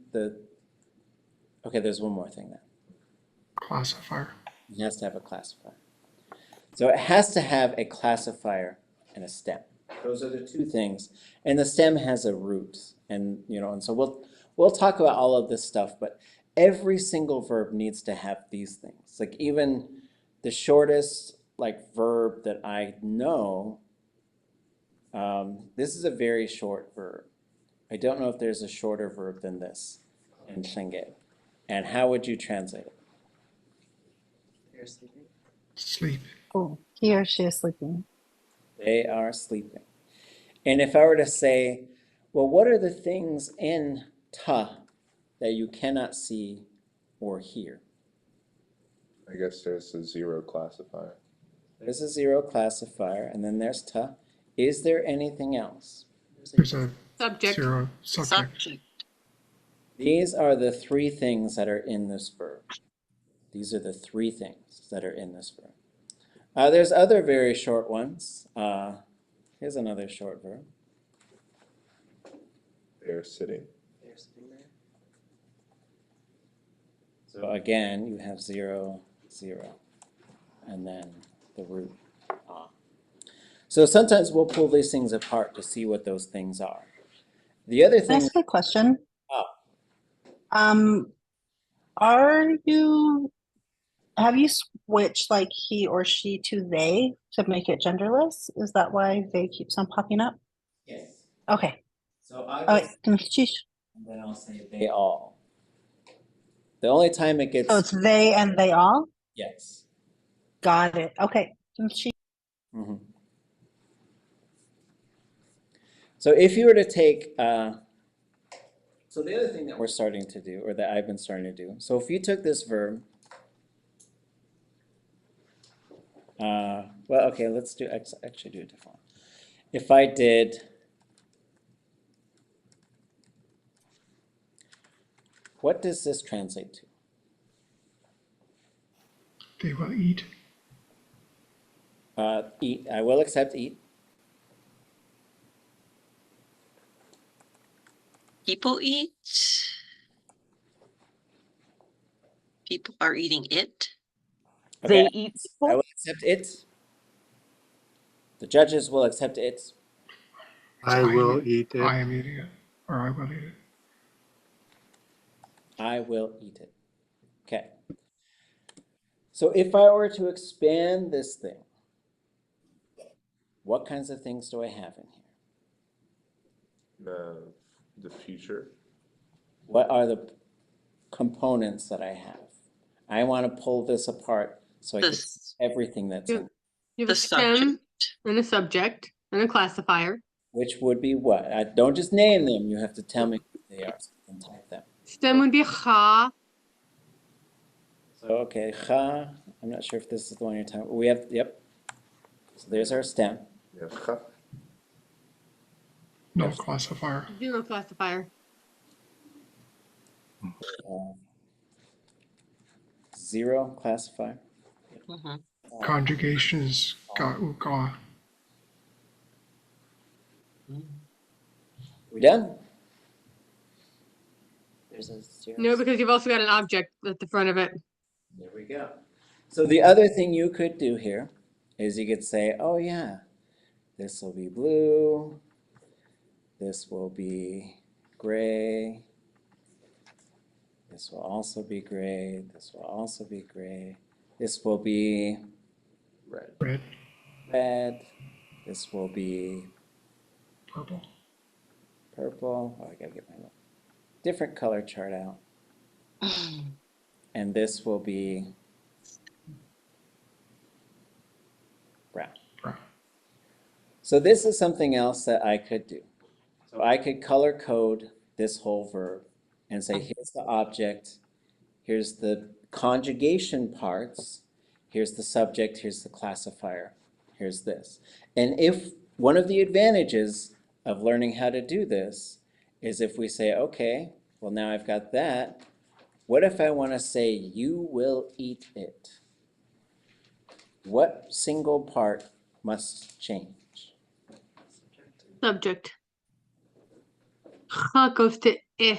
okay, there's one more thing then. Classifier. It has to have a classifier. So it has to have a classifier and a stem. Those are the two things. And the stem has a root. And so we'll talk about all of this stuff, but every single verb needs to have these things. Like even the shortest verb that I know, this is a very short verb. I don't know if there's a shorter verb than this in Tlingit. And how would you translate it? They're sleeping. Sleep. Oh, he or she is sleeping. They are sleeping. And if I were to say, well, what are the things in ta that you cannot see or hear? I guess there's a zero classifier. There's a zero classifier, and then there's ta. Is there anything else? There's a Subject. zero subject. Subject. These are the three things that are in this verb. These are the three things that are in this verb. There's other very short ones. Here's another short verb. They're sitting. They're sitting there. So again, you have 0, 0, and then the root ah. So sometimes we'll pull these things apart to see what those things are. The other Can I thing. ask a question? Oh. Have you switched he or she to they to make it genderless? Is that why they keeps on popping up? Yes. Okay. So I Oh, will, wait. and then I'll say they all. The only time it gets. So it's they and they all? Yes. Got it. Okay. Mm-hmm. So if you were to take, so the other thing that we're starting to do, or that I've been starting to do, so if you took this verb, well, okay, let's actually do a different one. If I did, what does this translate to? They will eat. Eat. I will accept eat. People eat. People are eating it. Okay. They eat people? I will accept it. The judges will accept it. I will eat it. I am eating it. Or I will eat it. I will eat it. Okay. So if I were to expand this thing, what kinds of things do I have in here? The future. What are the components that I have? I want to pull this apart so I can see everything that's in. You have a stem and a subject and a classifier. Which would be what? Don't just name them. You have to tell me what they are so I can type them. Stem would be cha. So, okay, cha. I'm not sure if this is the one you're talking about. We have, yep. So there's our stem. Yeah, cha. No classifier. Do no classifier. Zero classifier. Mhm. Conjugation is ga, u, ga. We done? There's a zero. No, because you've also got an object at the front of it. There we go. So the other thing you could do here is you could say, oh yeah, this will be blue, this will be gray, this will also be gray, this will also be gray, this will be Red. Red. red, this will be Purple. purple. Oh, I gotta get my different color chart out. And this will be brown. Brown. So this is something else that I could do. So I could color code this whole verb and say, here's the object, here's the conjugation parts, here's the subject, here's the classifier, here's this. And if one of the advantages of learning how to do this is if we say, okay, well now I've got that, what if I want to say, you will eat it? What single part must change? Subject. Ha goes to eh.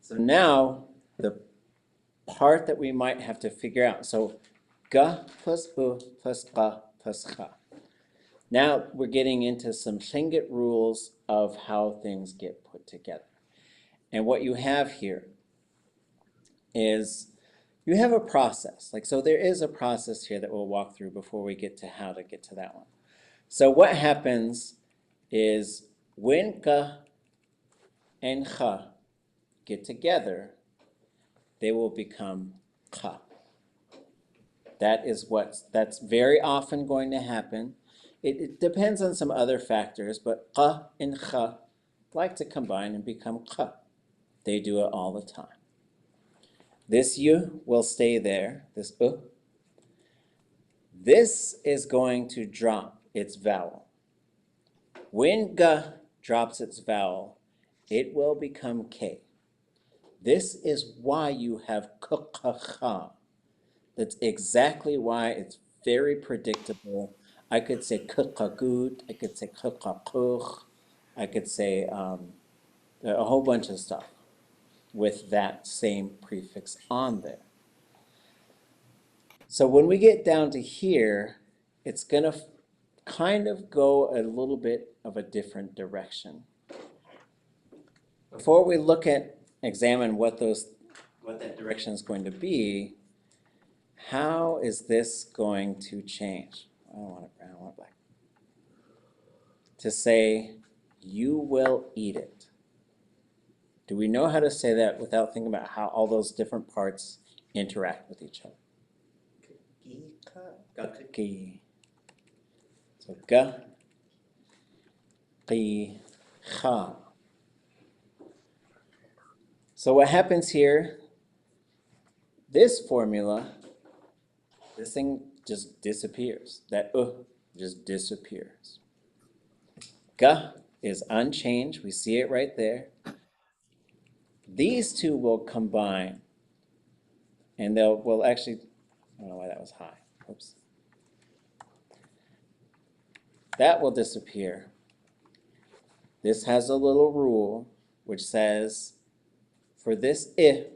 So now the part that we might have to figure out, so ga plus bu plus ga plus cha. Now we're getting into some Tlingit rules of how things get put together. And what you have here is you have a process. Like, so there is a process here that we'll walk through before we get to how to get to that one. So what happens is when ga and cha get together, they will become cha. That's very often going to happen. It depends on some other factors, but qa and kha like to combine and become qa. They do it all the time. This yu will stay there, this u. This is going to drop its vowel. When ga drops its vowel, it will become k. This is why you have kha. That's exactly why it's very predictable. I could say kukagud, I could say kukakuch, I could say a whole bunch of stuff with that same prefix on there. So when we get down to here, it's going to kind of go a little bit of a different direction. Before we examine what that direction is going to be, how is this going to change? I don't want it brown, I want it black. To say, you will eat it. Do we know how to say that without thinking about how all those different parts interact with each other? Ga. So ga, qi, kha. So what happens here, this formula, this thing just disappears. That just disappears. Ga is unchanged. We see it right there. These two will combine, and will actually, I don't know why that was high. Oops. That will disappear. This has a little rule which says, for this if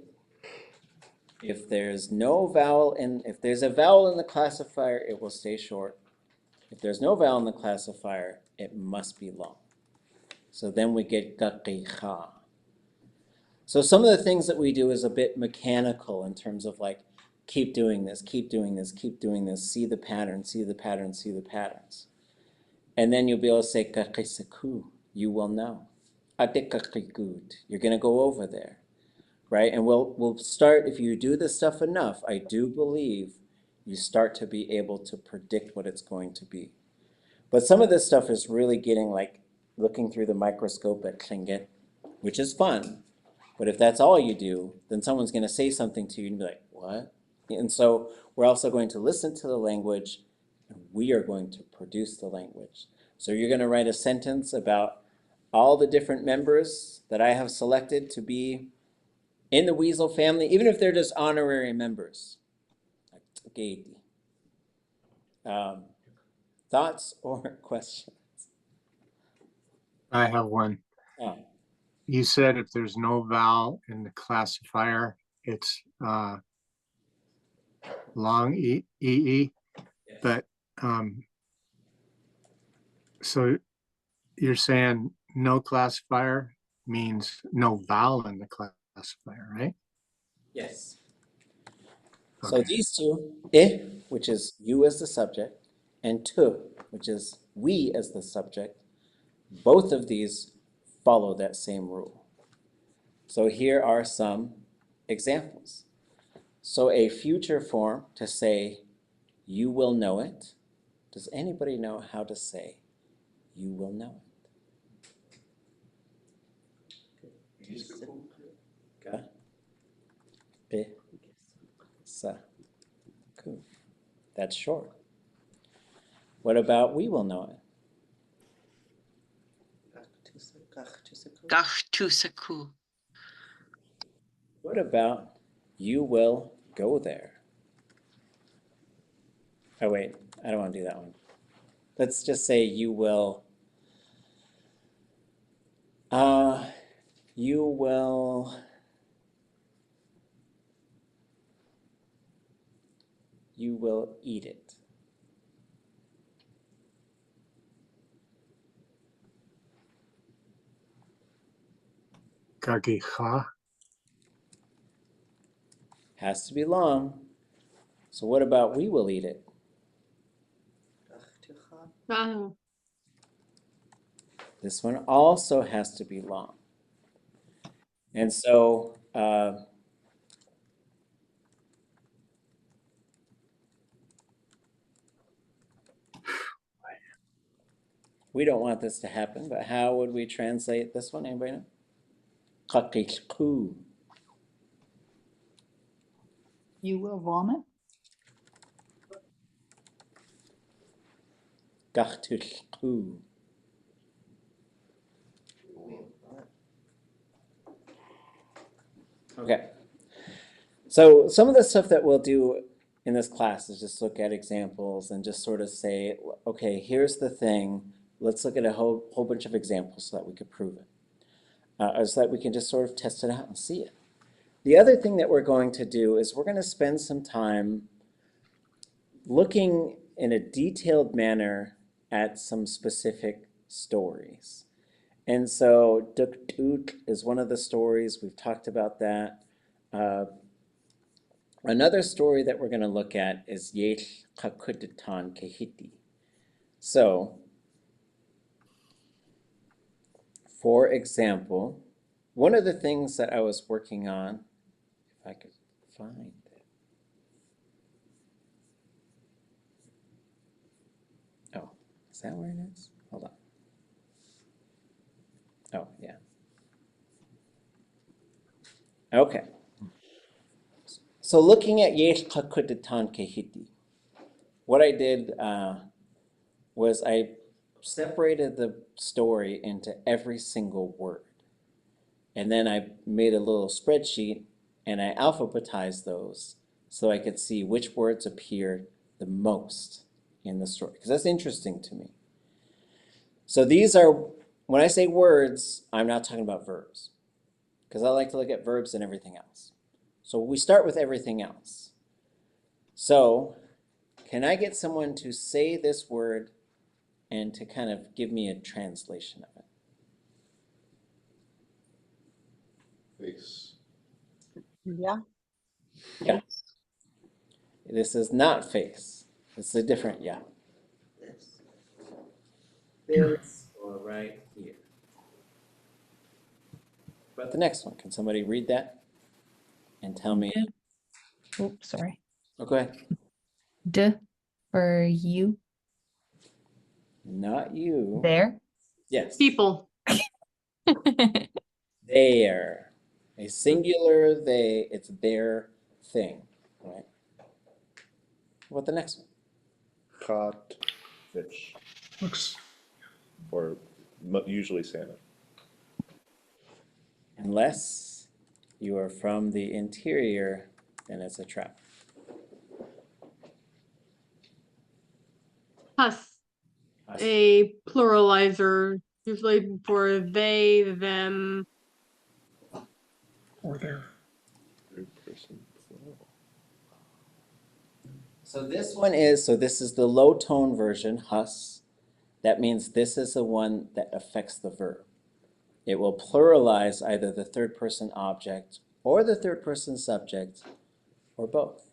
there's no vowel if there's a vowel in the classifier, it will stay short. If there's no vowel in the classifier, it must be long. So then we get gaqiqa. So some of the things that we do is a bit mechanical in terms of like, keep doing this, keep doing this, keep doing this, see the pattern, see the pattern, see the patterns. And then you'll be able to say gaqisaku, you will know. Atikaqigud, you're going to go over there. Right? And we'll start, if you do this stuff enough, I do believe you start to be able to predict what it's going to be. But some of this stuff is really getting like looking through the microscope at Tlingit, which is fun. But if that's all you do, then someone's going to say something to you and be like, what? And so we're also going to listen to the language And we are going to produce the language. So you're going to write a sentence about all the different members that I have selected to be in the weasel family, even if they're just honorary members. Yádi. Thoughts or questions? I have one. Oh. You said if there's no vowel in the classifier, it's long ee, but so you're saying no classifier means no vowel in the classifier, right? Yes. Okay. So these two, I, which is you as the subject, and tu, which is we as the subject, both of these follow that same rule. So here are some examples. So a future form to say, you will know it. Does anybody know how to say, you will know it? Ga, bi, sa, ku. That's short. What about we will know it? ʼatudli.átk. What about you will go there? Oh wait, I don't want to do that one. Let's just say you will, you will eat it. Kagiha. Has to be long. So what about we will eat it? This one also has to be long. And so we don't want this to happen, but how would we translate this one? Anybody know? Qaqiqu. You will vomit. Qaqiqu. Okay. So some of the stuff that we'll do in this class is just look at examples and just sort of say, okay, here's the thing. Let's look at a whole bunch of examples so that we could prove it. So that we can just sort of test it out and see it. The other thing that we're going to do is we're going to spend some time looking in a detailed manner at some specific stories. And so Duk is one of the stories. We've talked about that. Another story that we're going to look at is Yéil Kudatankahidi. So, for example, one of the things that I was working on, if I could find it. Oh, is that where it is? Hold on. Oh, yeah. Okay. So looking at Yéil Kudatankahidi, what I did was I separated the story into every single word. And then I made a little spreadsheet and I alphabetized those so I could see which words appeared the most in the story, because that's interesting to me. So these are, when I say words, I'm not talking about verbs, because I like to look at verbs and everything else. So we start with everything else. So can I get someone to say this word and to kind of give me a translation of it? Face. Yeah. Yeah. This is not face. It's a different yeah. This or right here. But the next one, can somebody read that and tell me? Oops, sorry. Oh, go ahead. D for you. Not you. There. Yes. People. There. A singular they, it's their thing, right? What about the next one? caught fish, Looks or usually salmon. Unless you are from the interior, then it's a trap. Us. A pluralizer, usually for they, them. or there. Third person plural. So this is the low tone version, hus. That means this is the one that affects the verb. It will pluralize either the third person object or the third person subject or both.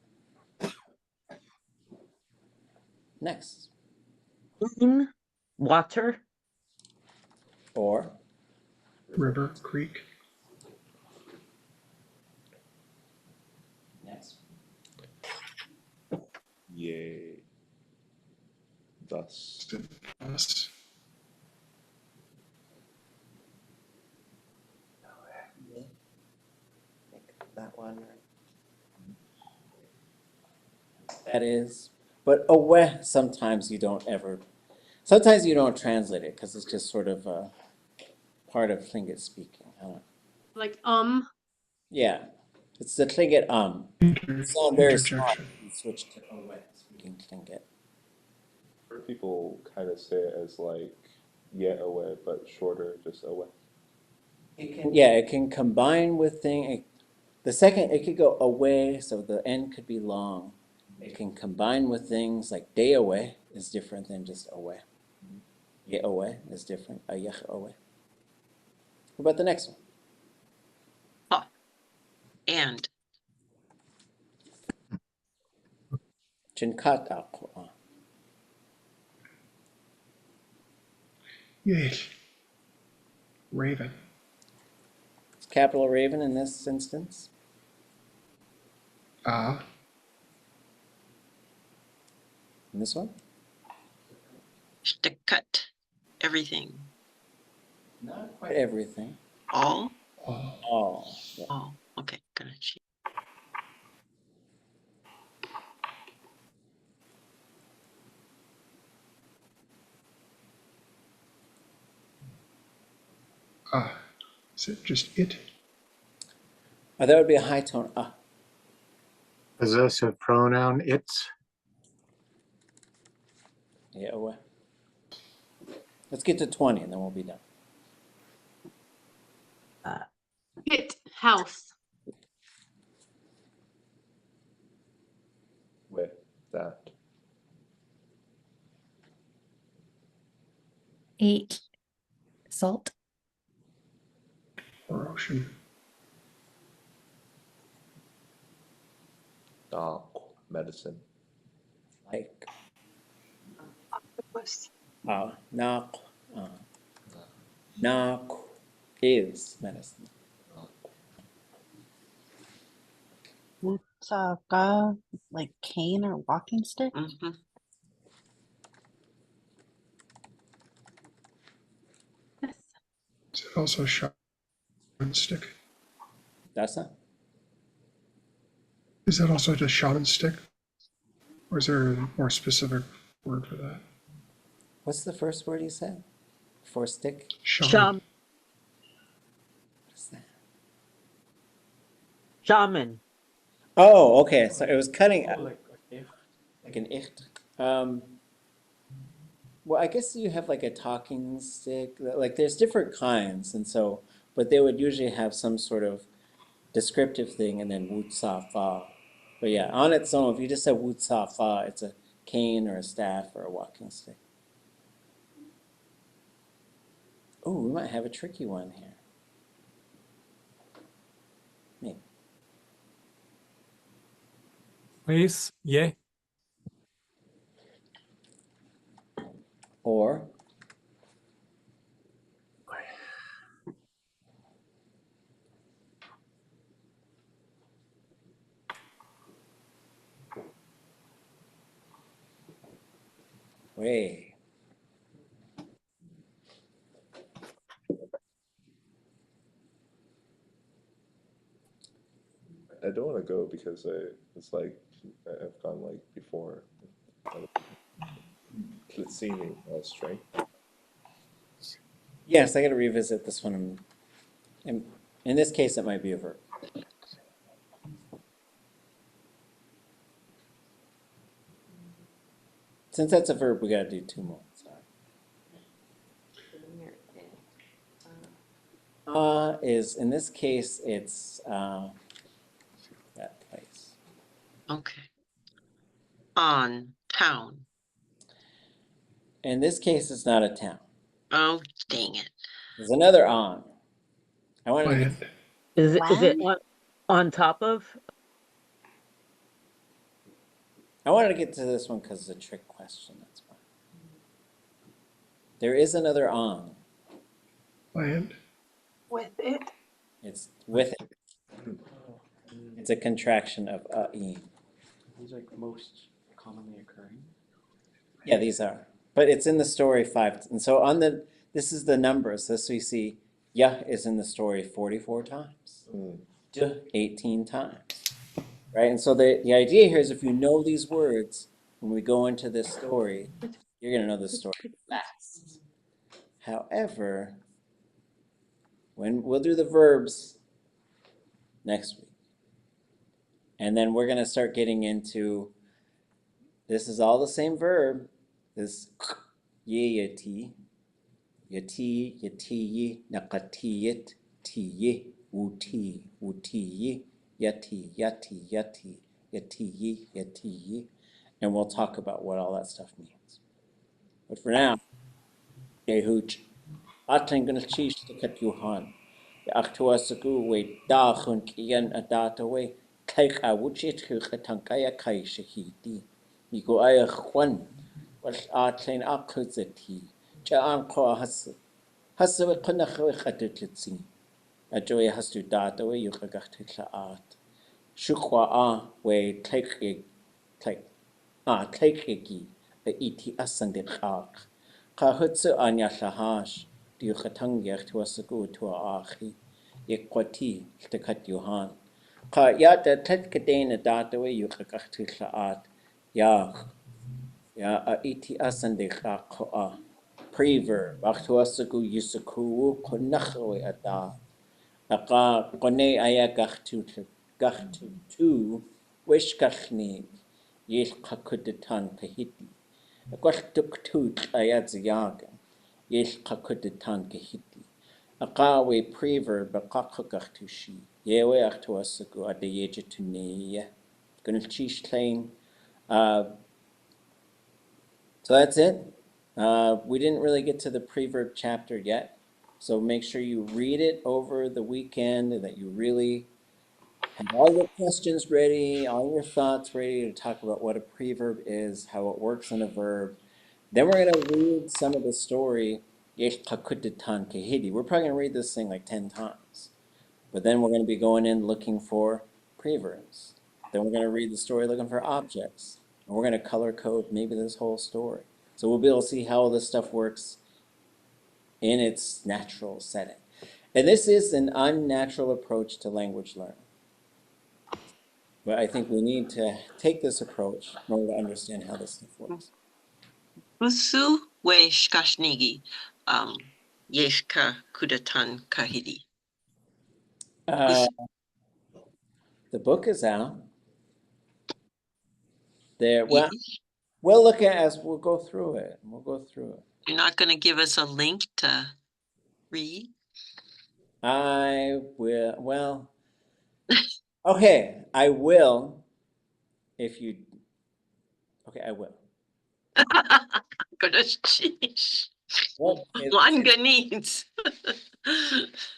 Next. Moon, water, Or River, creek. next. Yay. Thus. Us. That one. That is, but away sometimes you don't translate it because it's just sort of a part of Tlingit speaking. I don't know. Like Yeah, it's the Tlingit It sounds very smart Interjection. if you switch to away speaking Tlingit. I've heard people kind of say it as like yet away, but shorter, just away. It can combine with thing. The second, it could go away, so the end could be long. It can combine with things like day away is different than just away. Ye away is different. Ayech away. What about the next one? Ha. And. Chinkat Yéil. Raven. It's capital Raven in this instance. In this one? Shtikat. Everything. Not quite everything. All? All. Yeah. All. Okay, gonna cheat. Is it just it? Oh, that would be a high tone. Possessive pronoun, it's. Yeah, away. Let's get to 20 and then we'll be done. hit house. With that. 8. Salt. Or ocean. Medicine. Like Octopus. Nak is medicine. Wutsaka, like cane or walking stick. Mm-hmm. Is it also shot and stick? That's not. Is that also just shot and stick? Or is there a more specific word for that? What's the first word you said? For stick? shaman, What's that? shaman. Oh, okay. So it was cutting Like an icht. Well, I guess you have like a talking stick. Like there's different kinds, and so, but they would usually have some sort of descriptive thing, and then woot sa fa. But yeah, on its own, if you just said woot sa fa, it's a cane or a staff or a walking stick. Oh, we might have a tricky one here. Maybe. Please, yeah. Or way. I don't want to go because it's like I've gone like before. tlitsini, strength. Yes, I got to revisit this one. In this case, it might be a verb. Since that's a verb, we got to do two more. Sorry. Is, in this case, it's that place. Okay. On, town. In this case, it's not a town. Oh, dang it. There's another on. I wanted to get, Is it on top of? I wanted to get to this one because it's a trick question. That's why. There is another on. Land. With it. It's with it. It's a contraction of e. These are most commonly occurring. Yeah, these are. But it's in the story 5. And so on the, this is the numbers. This we see, yah is in the story 44 times. Duh, 18 times. Right? And so the idea here is if you know these words, when we go into this story, you're going to know this story fast. However, when we'll do the verbs next week. And then we're going to start getting into, this is all the same verb. This yati, yati, naqatiyat, tiye, wuti, wutiyi, yati, yatiyi. And we'll talk about what all that stuff means. But for now, Wooch, ʼatudli.átk. A'tuasagoo way dachun kian adataway take a wuchit Kudatankahidi shahidi. Migo aya Juan was ʼatudli átk Ja'an ko hasu we kunachwe ʼatudli. Ajoy has to daat away you ʼat. Shukwa way take iti asandikak. Kahutsu anya shahash. Diuchatangyak to a sagu to a achi, Yekwati, to cut Johan. Ka yat the Tetkadena dataway you kakatu shaat, ya a iti asandika koa. Preverb, Achtuasagu Yusaku, Konachawe ada. Aka Kone ayagachtu tu, shkalneek, Yéil Kudatankahidi. A kwastuk tut ayadzayaga. Yéil Kudatankahidi. Akawe preverb bakakakachtushi. Yewe achtuasagu adayeja tuneya. Gunalchish claim. So that's it. We didn't really get to the preverb chapter yet. So make sure you read it over the weekend and that you really have all your questions ready, all your thoughts ready to talk about what a preverb is, how it works in a verb. Then we're going to read some of the story. We're probably going to read this thing like 10 times. But then we're going to be going in looking for preverbs. Then we're going to read the story looking for objects. And we're going to color code maybe this whole story. So we'll be able to see how this stuff works in its natural setting. And this is an unnatural approach to language learning. But I think we need to take this approach in order to understand how this stuff works. Usu we shkalneek, Kudatankahidi. The book is out. There. Well, we'll look at as we'll go through it. You're not going to give us a link to read? I will. Well, okay, I will. If you. Okay, I will.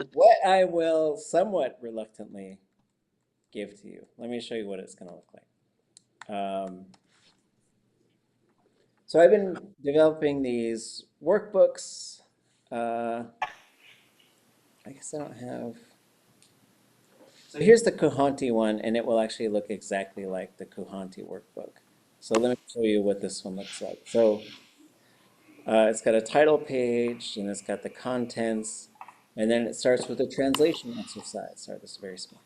What I will somewhat reluctantly give to you. Let me show you what it's going to look like. So I've been developing these workbooks. I guess I don't have. So here's the Kudatankahidi one, and it will actually look exactly like the Kudatankahidi workbook. So let me show you what this one looks like. So it's got a title page, and it's got the contents, and then it starts with a translation exercise. Sorry, this is very small.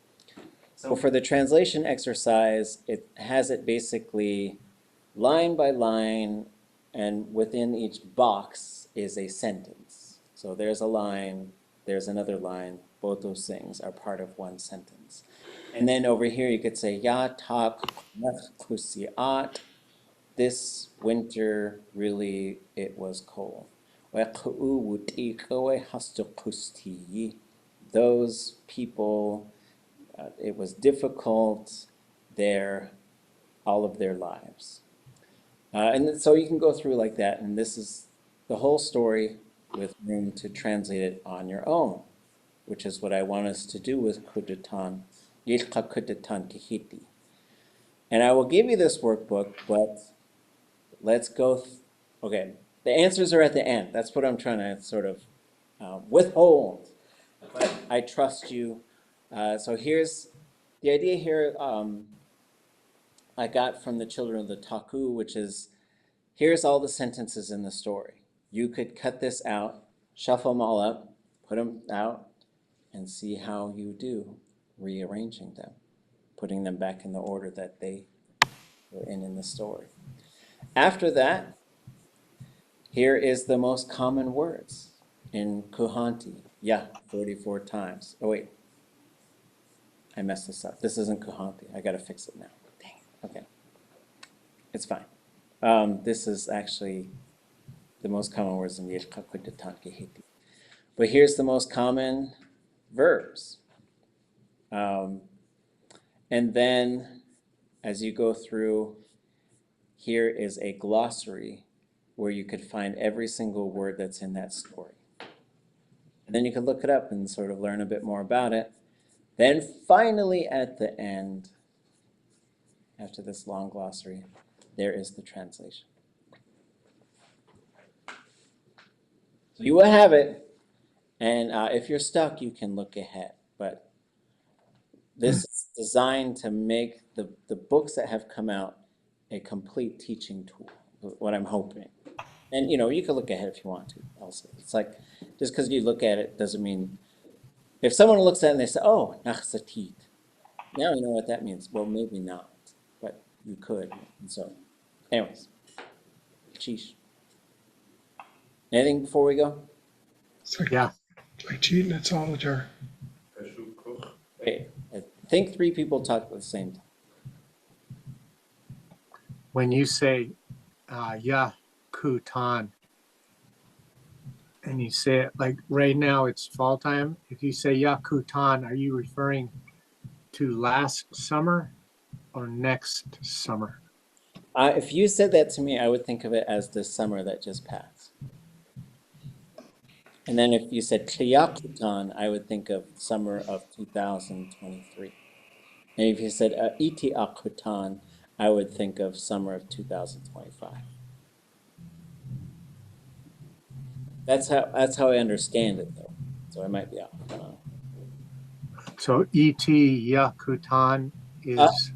So for the translation exercise, it has it basically line by line and within each box is a sentence. So there's a line, there's another line. Both those things are part of one sentence. And then over here you could say, ʼatudli.átk. This winter, really, it was cold. Those people, it was difficult there all of their lives. And so you can go through like that, and this is the whole story with room to translate it on your own, which is what I want us to do with Kudatankahidi. And I will give you this workbook, but let's go, okay, the answers are at the end. That's what I'm trying to sort of withhold, but I trust you. So here's, the idea here I got from the children of the Taku, which is, here's all the sentences in the story. You could cut this out, shuffle them all up, put them out, and see how you do rearranging them, putting them back in the order that they were in the story. After that, here is the most common words in Kuhanti. Yeah, 44 times. Oh wait, I messed this up. This isn't Kuhanti. I gotta fix it now. Dang it. Okay, it's fine. This is actually the most common words in Yéil Kudatankahidi. But here's the most common verbs. And then as you go through, here is a glossary where you could find every single word that's in that story. And then you can look it up and sort of learn a bit more about it. Then finally at the end, after this long glossary, there is the translation. So you will have it, and if you're stuck, you can look ahead. But this is designed to make the books that have come out a complete teaching tool, what I'm hoping. And you know, you can look ahead if you want to also. It's like, just because you look at it doesn't mean, if someone looks at it and they say, oh, nachsatit, now you know what that means. Well, maybe not, but you could. And so, anyways, sheesh. Anything before we go? It's like, yeah, it's like cheating at solitaire. Wait, I think 3 people talked at the same time. When you say kutan, and you say it like right now it's fall time, if you say kutan, are you referring to last summer or next summer? If you said that to me, I would think of it as the summer that just passed. And then if you said Tlingit, I would think of summer of 2023. And if you said ʼatudli.átk, I would think of summer of 2025. That's how I understand it, though. So I might be off. I don't know. So kutan is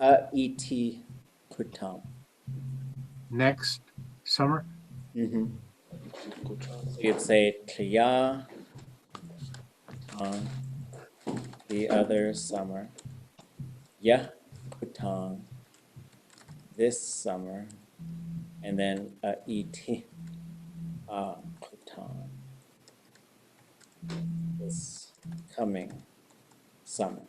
ʼatudli.átk. next summer? Mm-hmm. So you'd say Tlingit, the other summer. Kutan, this summer. And then ʼatudli.átk, this coming summer.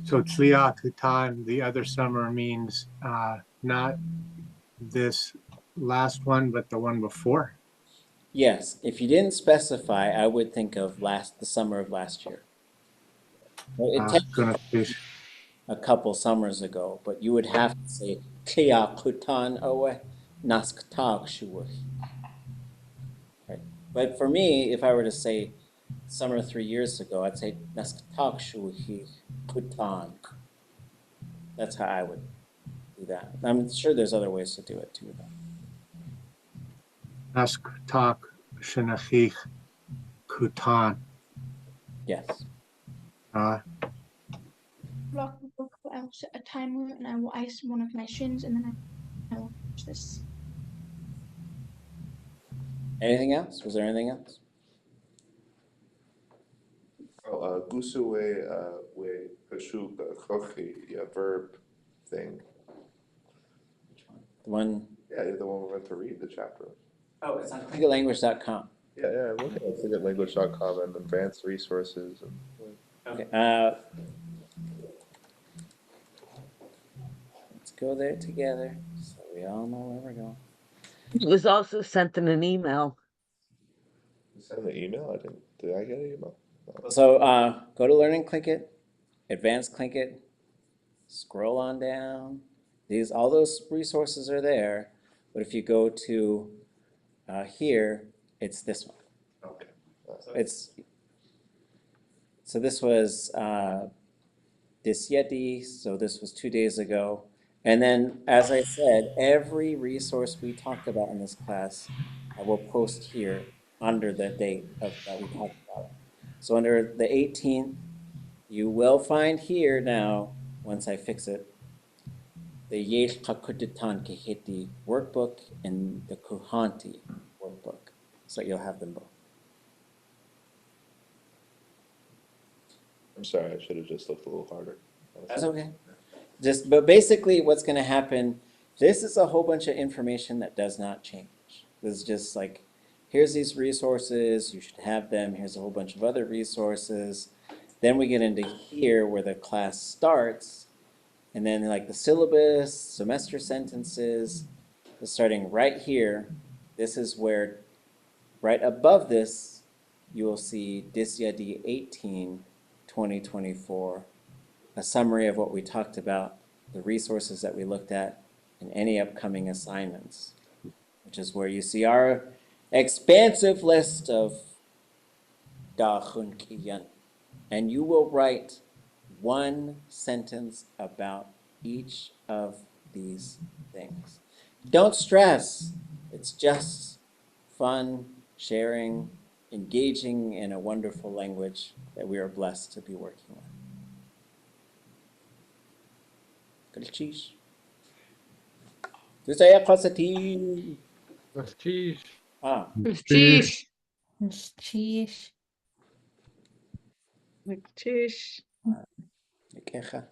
So kutan, the other summer, means not this last one, but the one before? Yes, if you didn't specify, I would think of the summer of last year. Well, it a couple summers ago, but you would have to say Kutan owe nasktak shuwah. Right. But for me, if I were to say summer 3 years ago, I'd say nasktak shuwah kutan. That's how I would do that. I'm sure there's other ways to do it too, though. Nasktak shenachich kutan. Yes. Block the book, I will set a timer and I will ice one of my shins and then I will finish this. Anything else? Was there anything else? Oh, gusu we pashuk kochi verb thing. The one. Yeah. Yeah, you're the one we're meant to read the chapter. Oh, it's on tlingitlanguage.com. Yeah, I'm looking at tlingitlanguage.com and advanced resources. And, Okay. Let's go there together so we all know where we're going. It was also sent in an email. you sent an email? Did I get an email? No. So go to Learning Tlingit, Advanced Tlingit, scroll on down. All those resources are there, but if you go to here, it's this one. Okay. So this was this Yédi, so this was 2 days ago. And then, as I said, every resource we talked about in this class, I will post here under the date that we talked about. So under the 18th, you will find here now, once I fix it, the Yéil Kudatankahidi Workbook and the Kudatankahidi Workbook. So you'll have them both. I'm sorry, I should have just looked a little harder. That's okay. But basically what's going to happen, this is a whole bunch of information that does not change. This is just like, here's these resources, you should have them, here's a whole bunch of other resources. Then we get into here where the class starts, and then like the syllabus, semester sentences, starting right here, this is where, right above this, you will see Yádi 18, 2024, a summary of what we talked about, the resources that we looked at, and any upcoming assignments, which is where you see our expansive list of daat, and you will write one sentence about each of these things. Don't stress. It's just fun, sharing, engaging in a wonderful language that we are blessed to be working with. Cheese. Saya qasati. Cheese. Ah. Cheese. Cheese. Cheese. Queja.